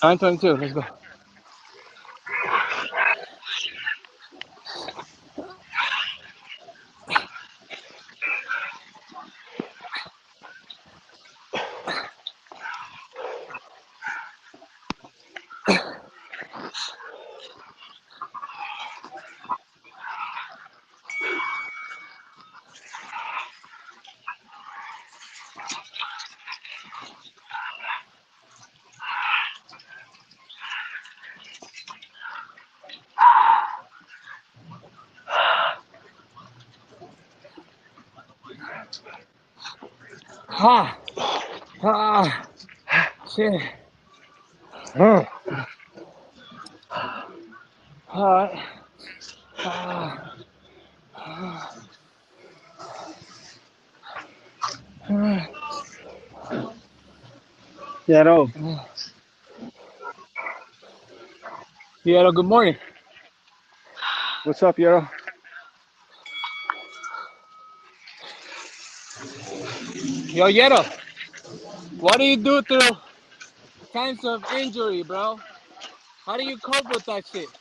9, 22. Let's go. Shit. Oh. All right. Yero. Yero, good morning. What's up, Yero? Yo, Yero, what do you do through times of injury, bro? How do you cope with that shit?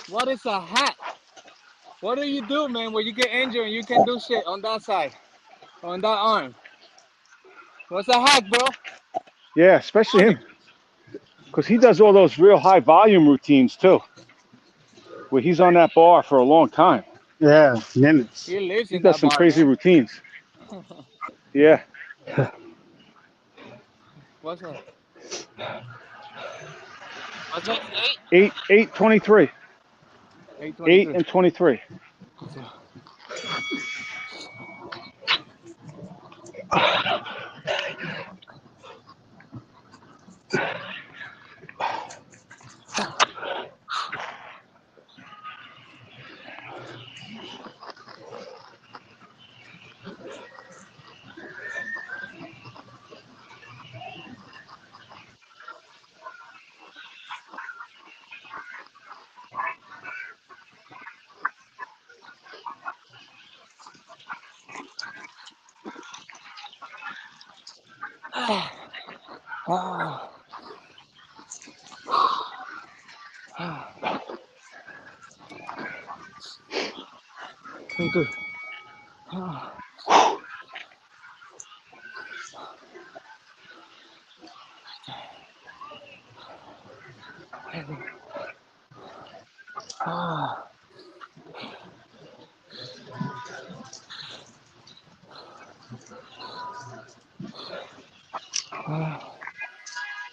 What is a hack? What do you do, man, when you get injured and you can do shit on that side, on that arm? What's a hack, bro? Yeah, especially him, because he does all those real high volume routines too, where he's on that bar for a long time. Yeah, minutes. He lives He in does that some bar, crazy man. routines. Yeah. What's that? What's that? 8:23. 8 8:23. and 23.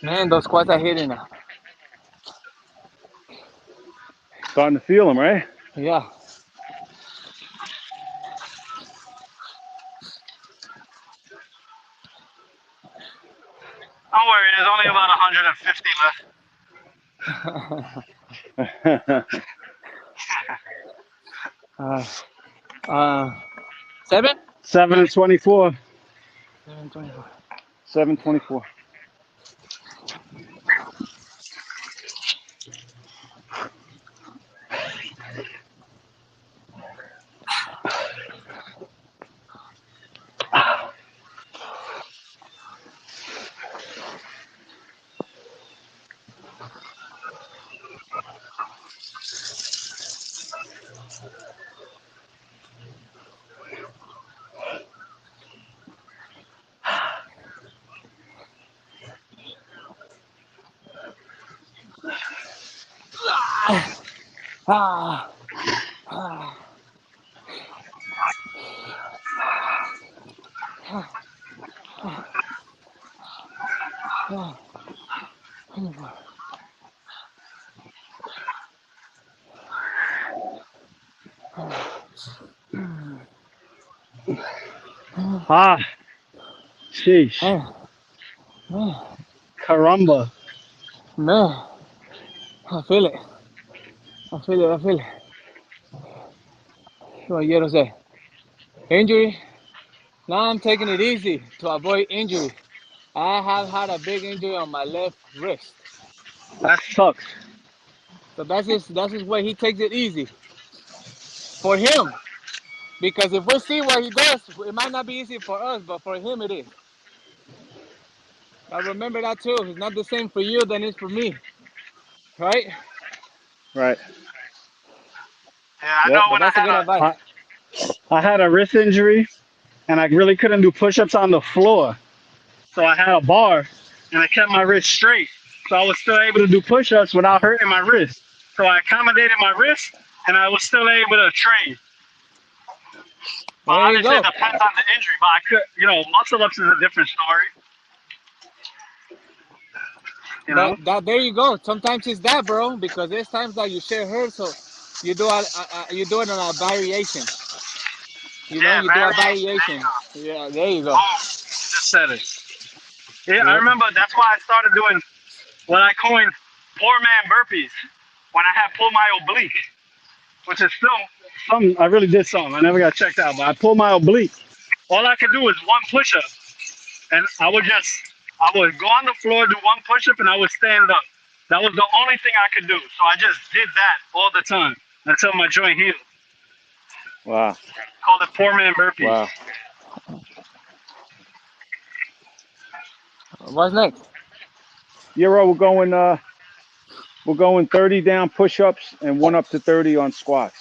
Man, those squats are hitting now. Starting to feel him, right? Yeah. Don't worry, there's only about 150 left. 7? 7 and 24. 7:24. 7:24. Ah, sheesh. Caramba. Man, I feel it. I feel it. I feel it. What Yero say? Injury? Now I'm taking it easy to avoid injury. I have had a big injury on my left wrist. That sucks. So that's his way. He takes it easy. For him. Because if we see what he does, it might not be easy for us, but for him it is. I remember that too. It's not the same for you than it's for me. Right? Right. Yeah, I Yep. know But when that's a good advice. I had a wrist injury and I really couldn't do push-ups on the floor. So I had a bar and I kept my wrist straight. So I was still able to do push-ups without hurting my wrist. So I accommodated my wrist and I was still able to train. But There you obviously it go. depends on the injury. But I could, muscle ups is a different story. You know? There you go. Sometimes it's that, bro, because there's times that you share hurt, so you do it on a variation. Yeah, You do a variation. There you variation. go. Yeah, there you go. Boom. You just said it. Yeah, I Yep. remember that's why I started doing what I coined poor man burpees when I had pulled my oblique. which is still some. I really did something. I never got checked out, but I pulled my oblique. All I could do was one push up, and I would go on the floor, do one push up, and I would stand up. That was the only thing I could do. So I just did that all the time until my joint healed. Wow. Called it poor man burpees. Wow. What's next? Euro, we're going 30 down push-ups and 1 up to 30 on squats.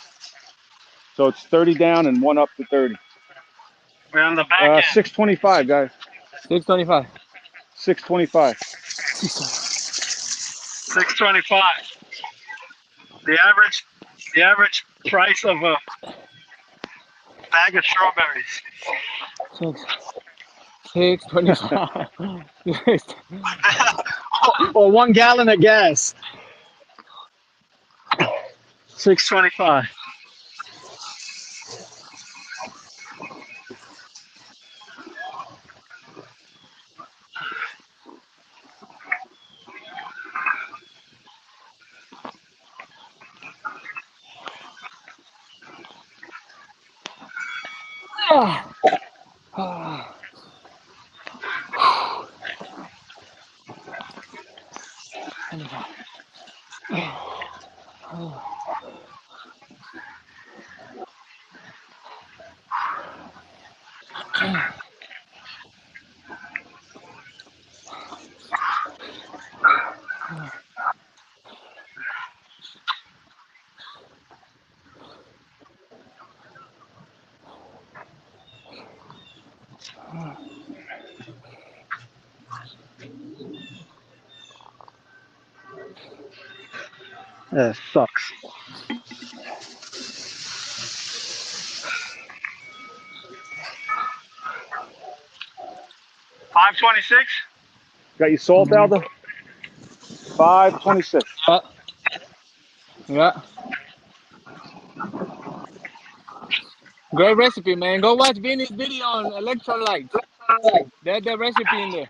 So it's 30 down and 1 up to 30. We're on the back end. 625, guys. 625. 625. 625. The average price of a bag of strawberries. 625. Or 1 gallon of gas. 625. That sucks. $5.26. Got your salt, Aldo? 526. Yeah. Great recipe, man. Go watch Vinny's video on electrolytes. There's the recipe in there.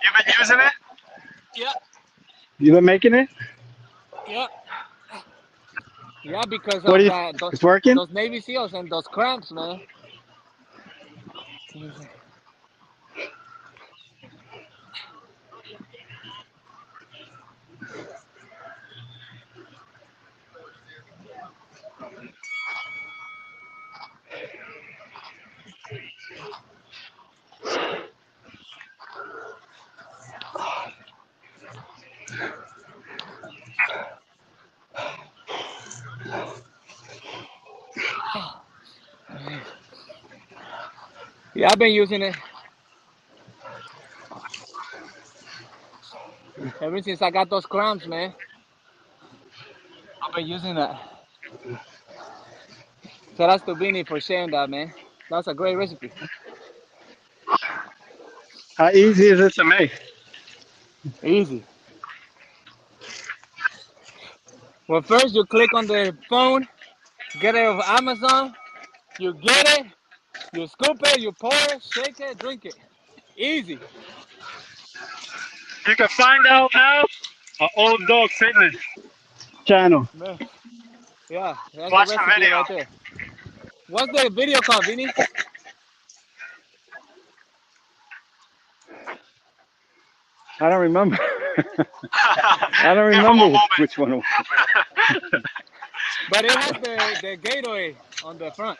You've been using it? Yeah. You been making it? Yeah. Yeah, because What of do you? that, It's working. those Navy SEALs and those cramps, man. Yeah, I've been using it ever since I got those cramps, man. I've been using that. So that's to Vinny for sharing that, man. That's a great recipe. How easy is it to make? Easy. Well, first you click on the phone, get it off Amazon, you get it, you scoop it, you pour it, shake it, drink it. Easy. You can find out how on Old Dog Fitness channel. Man. Yeah, that's Watch the the recipe video. right there. What's the video called, Vinny? I don't remember. I don't Give him a remember moment. which one it was. But it has the Gatorade on the front.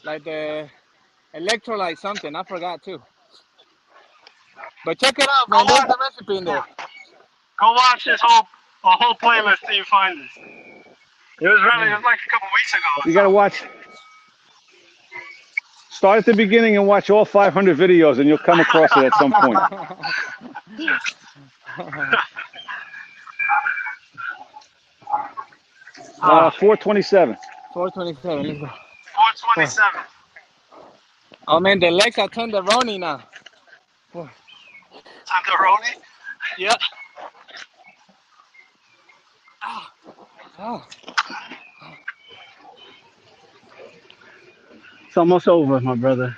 Like the electrolyte something. I forgot too. But check it out, man. There's the recipe in there. Go watch this whole playlist till you find it. It was like a couple weeks ago. You got to watch. Start at the beginning and watch all 500 videos, and you'll come across it at some point. 427. 427. Let's go. 427. Oh man, the legs are tenderoni now. Tenderoni? Yeah. Oh. It's almost over, my brother.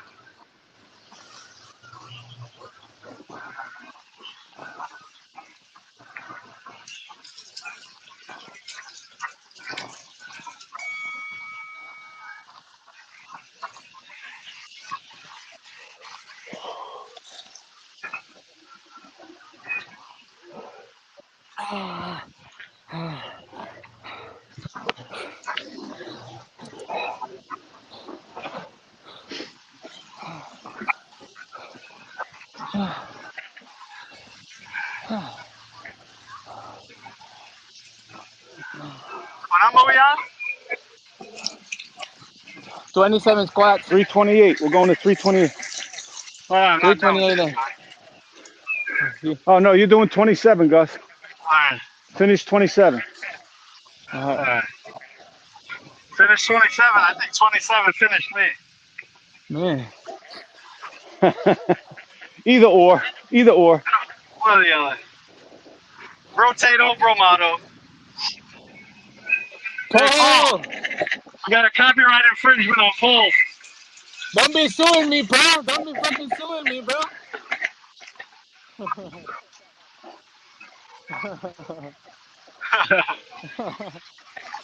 What number we on? 27 squats. 328. We're going to 328. Hold on, I'm not done with 328. this, Oh, no, you're doing 27, Gus. Alright. Finish 27. Alright. Finish 27. I think 27 finished me. Man. Either or. Either or. What are the other? Rotate over motto. Hey, Paul, you got a copyright infringement on Paul. Don't be suing me, bro. Don't be fucking suing me, bro.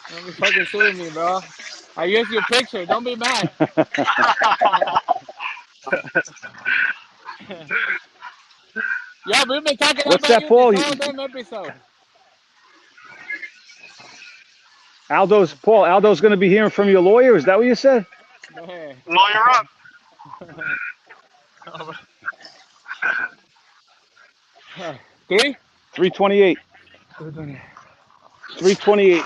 Don't be fucking suing me, bro. I used your picture. Don't be mad. Yeah, we've been talking What's about that, Paul? this whole damn episode. Aldo's going to be hearing from your lawyer. Is that what you said? Man. Lawyer up. 3? 328. 328. 328.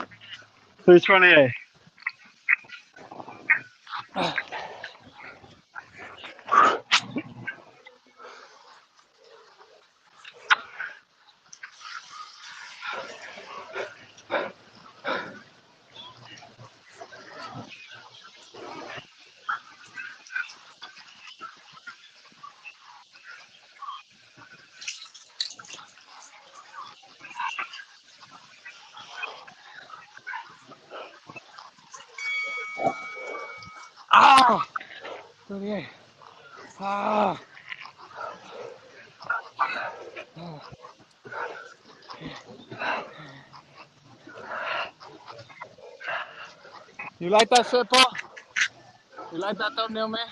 Ah! 38. Ah! You like that shit, Paul? You like that thumbnail, man?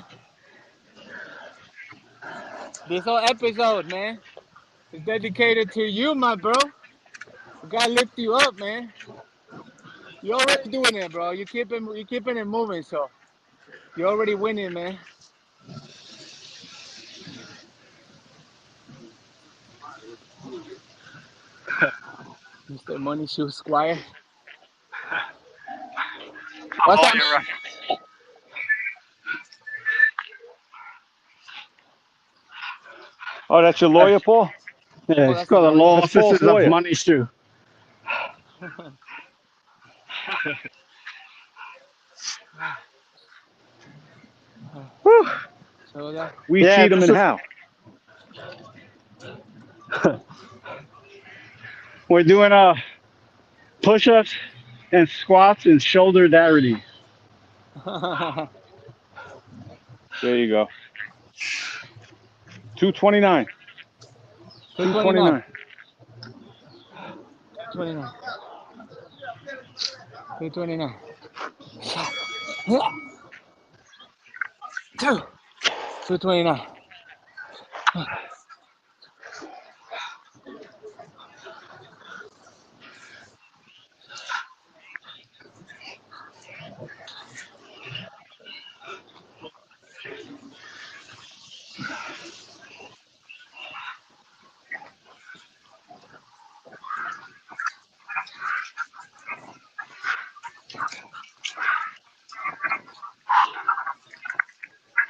This whole episode, man, is dedicated to you, my bro. We gotta lift you up, man. You're already doing it, bro. You're keeping it moving, so you're already winning, man. Mr. Money Shoe Squire. What's that? Oh, that's your lawyer, Paul? Yeah, that's it's called the the Law That's Paul's Offices of lawyer. Money Shoe. Whew. So that. We Yeah, cheat them this in is- how? We're doing push-ups and squats and shouldarity. There you go. 229. 229. 229. 229. 229.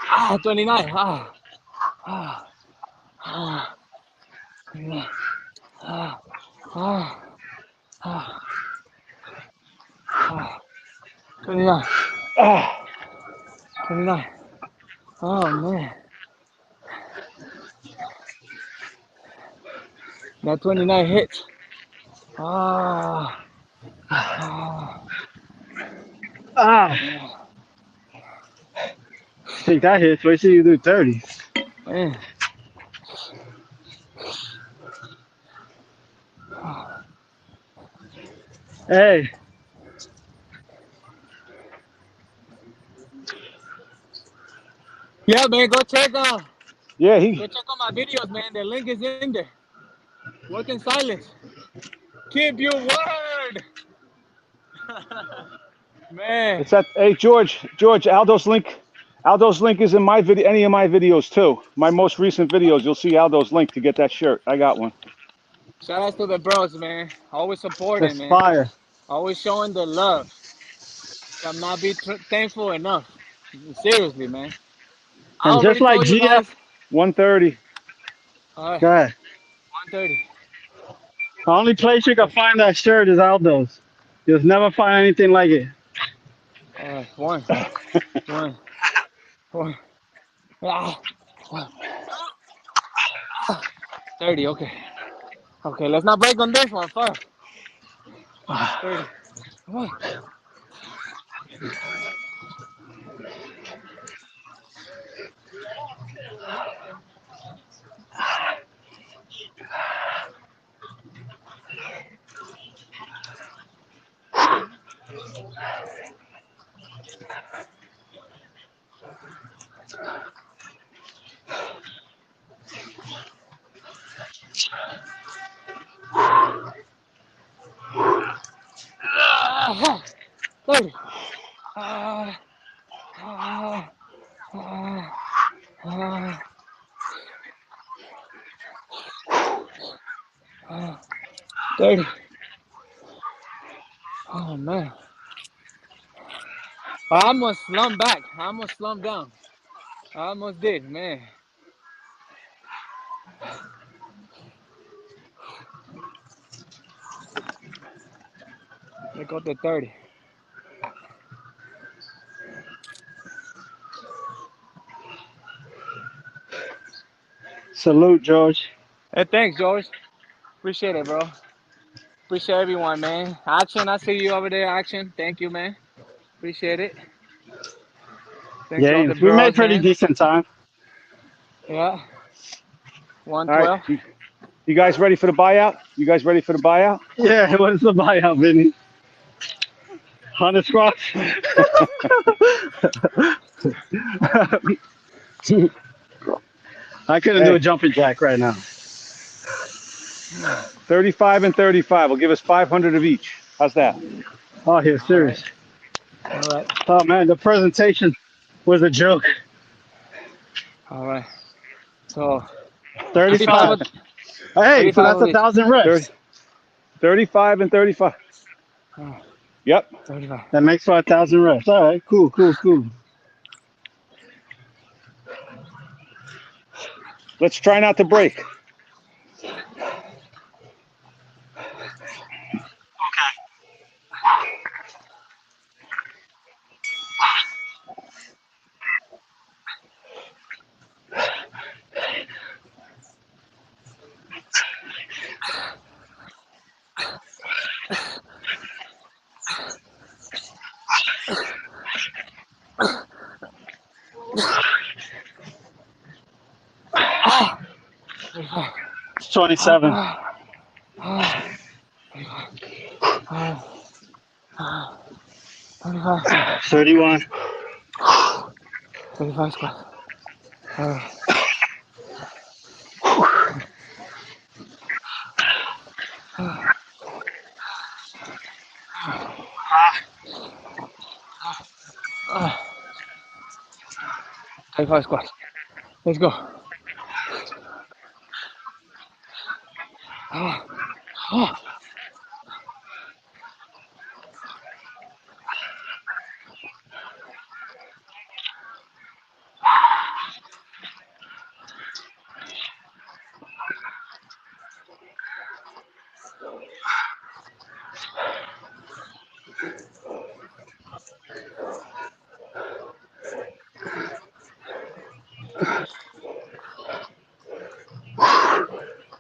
Ah, 29. Ah. Ah. Ah. 29. Ah. Ah. Ah. Ah. 29. Ah. 29. Oh, man. That 29 hits. Ah. Ah. I think that hits. Wait till you do 30. Man. Hey. Yeah, man, go check Yeah, go check out my videos, man. The link is in there. Work in silence. Keep your word. Man. it's at. Hey, George, Aldo's link is in my video, any of my videos too. My most recent videos, you'll see Aldo's link to get that shirt. I got one. Shout out to the bros, man. Always supporting, That's man. fire. Always showing the love. I'm not be thankful enough. Seriously, man. I And just already like told you GF, guys. 130. All right, go ahead. 130. The only place you can find that shirt is Aldo's. You'll never find anything like it. All right, one. 1. 30. Okay. Okay, let's not break on this one first. 30. Come on. Ah, 30. Ah, ah, ah, ah, ah. 30. Oh man. I almost slumped back. I almost slumped down. I almost did, man. They got the 30. Salute, George. Hey, thanks, George. Appreciate it, bro. Appreciate everyone, man. Action, I see you over there. Action. Thank you, man. Appreciate it. Thanks to all the Gains. We made bros, pretty man. decent time. Yeah. All right. 112. You guys ready for the buyout? You guys ready for the buyout? Yeah, what's the buyout, Vinny? 100 squats? I couldn't do a jumping jack right now. 35 and 35 will give us 500 of each. How's that? Oh, you're serious. All right. Oh, man, the presentation was a joke. All right. So 35. 35 of, Hey, so 35 that's of each. 1,000 reps. 35 and 35. Oh, Yep. 35. That makes for 1,000 reps. All right, cool. Let's try not to break. It's 27. 31. 35 squats. All right. Ah, 35 squats. Let's go. Ah, ah.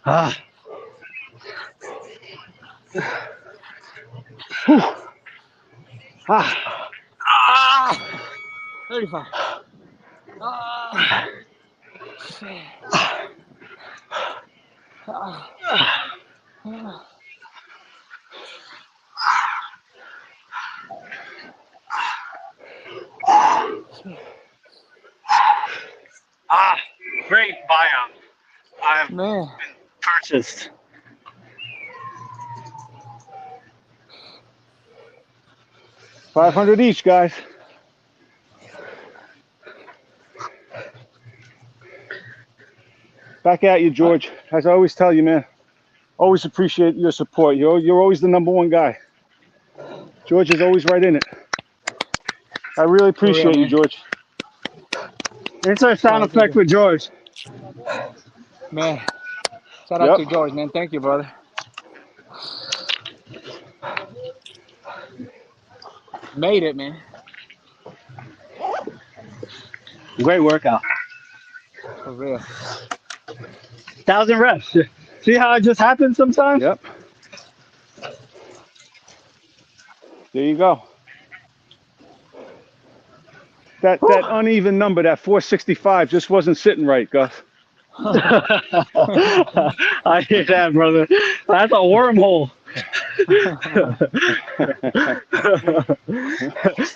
Ah, Ah. Ah, 35. Ah, shit. Ah, ah. great buyout. I have Man, purchased. $500 each, guys. Back at you, George. As I always tell you, man, always appreciate your support. You're always the #1 guy. George is always right in it. I really appreciate you, man. George. Insert sound effect for George. Man, shout out to George, man. Thank you, brother. Made it, man. Great workout. For real. 1,000 reps. See how it just happens sometimes? Yep. There you go. That uneven number, that 465, just wasn't sitting right, Gus. I hear that, brother. That's a wormhole.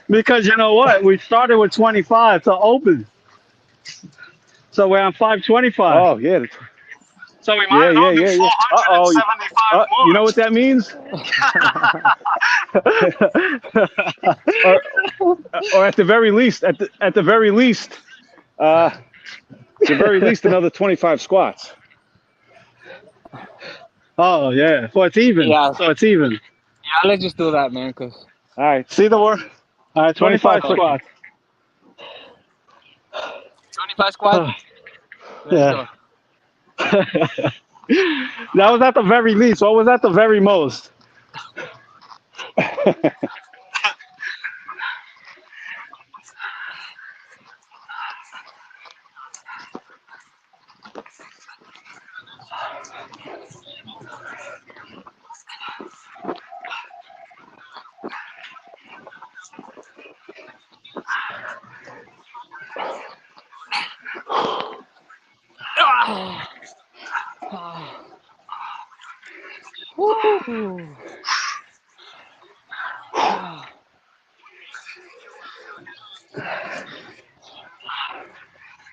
Because you know what? We started with 25 to open. So we're on 525. Oh, yeah. So we might as well do 475 more. You know what that means? or at the very least, another 25 squats. Oh yeah, so it's even. Yeah. So it's even. Yeah, let's just do that, man. Cause all right, see the work. All right, 25 squats. 25 squats. Yeah. That was at the very least. What was at the very most?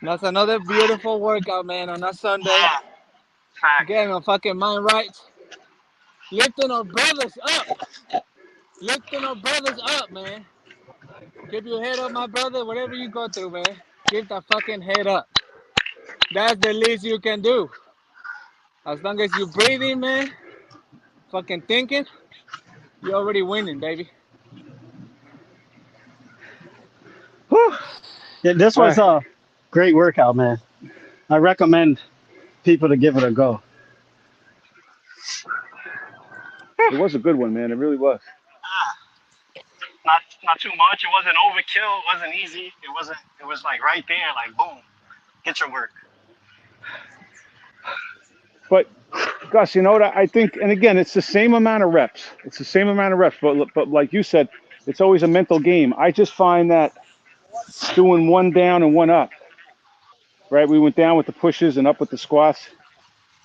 That's another beautiful workout, man, on that Sunday. Getting our fucking mind right. Lifting our brothers up. Lifting our brothers up, man. Keep your head up, my brother. Whatever you go through, man. Keep that fucking head up. That's the least you can do. As long as you're breathing, man, fucking thinking, you're already winning, baby. Yeah, this was a great workout, man. I recommend people to give it a go. It was a good one, man. It really was. Not too much. It wasn't overkill. It wasn't easy. It was like right there, like boom, get your work. But Gus, you know what I think, and again, it's the same amount of reps. It's the same amount of reps, but like you said, it's always a mental game. I just find that doing one down and one up, right? We went down with the pushes and up with the squats.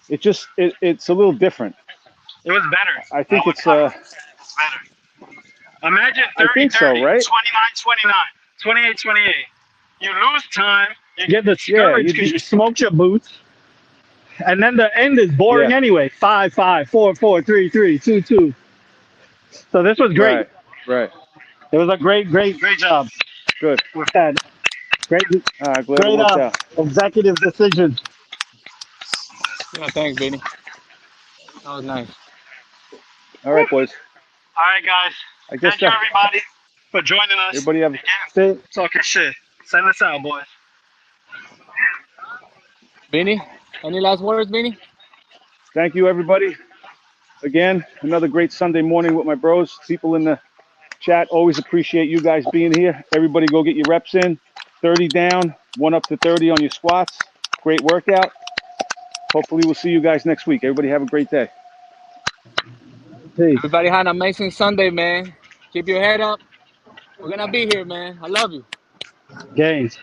It's a little different. It was better. I think it's better. Imagine 30, I think 30, so, right? 29, 29, 28, 28. You lose time. You get discouraged because you smoked your boots. And then the end is boring anyway. 5, 5, 4, 4, 3, 3, 2, 2. So this was great. Right. It was a great job. Good. With that. Great executive decision. Yeah, thanks, Benny. That was nice. All right, boys. All right, guys. Thank you, everybody, for joining us. Everybody have talking shit. Send us out, boys. Benny, any last words, Benny? Thank you, everybody. Again, another great Sunday morning with my bros. People in the chat, always appreciate you guys being here. Everybody go get your reps in. 30 down, 1 up to 30 on your squats. Great workout. Hopefully we'll see you guys next week. Everybody have a great day. Peace. Everybody had an amazing Sunday, man. Keep your head up. We're going to be here, man. I love you. Gains.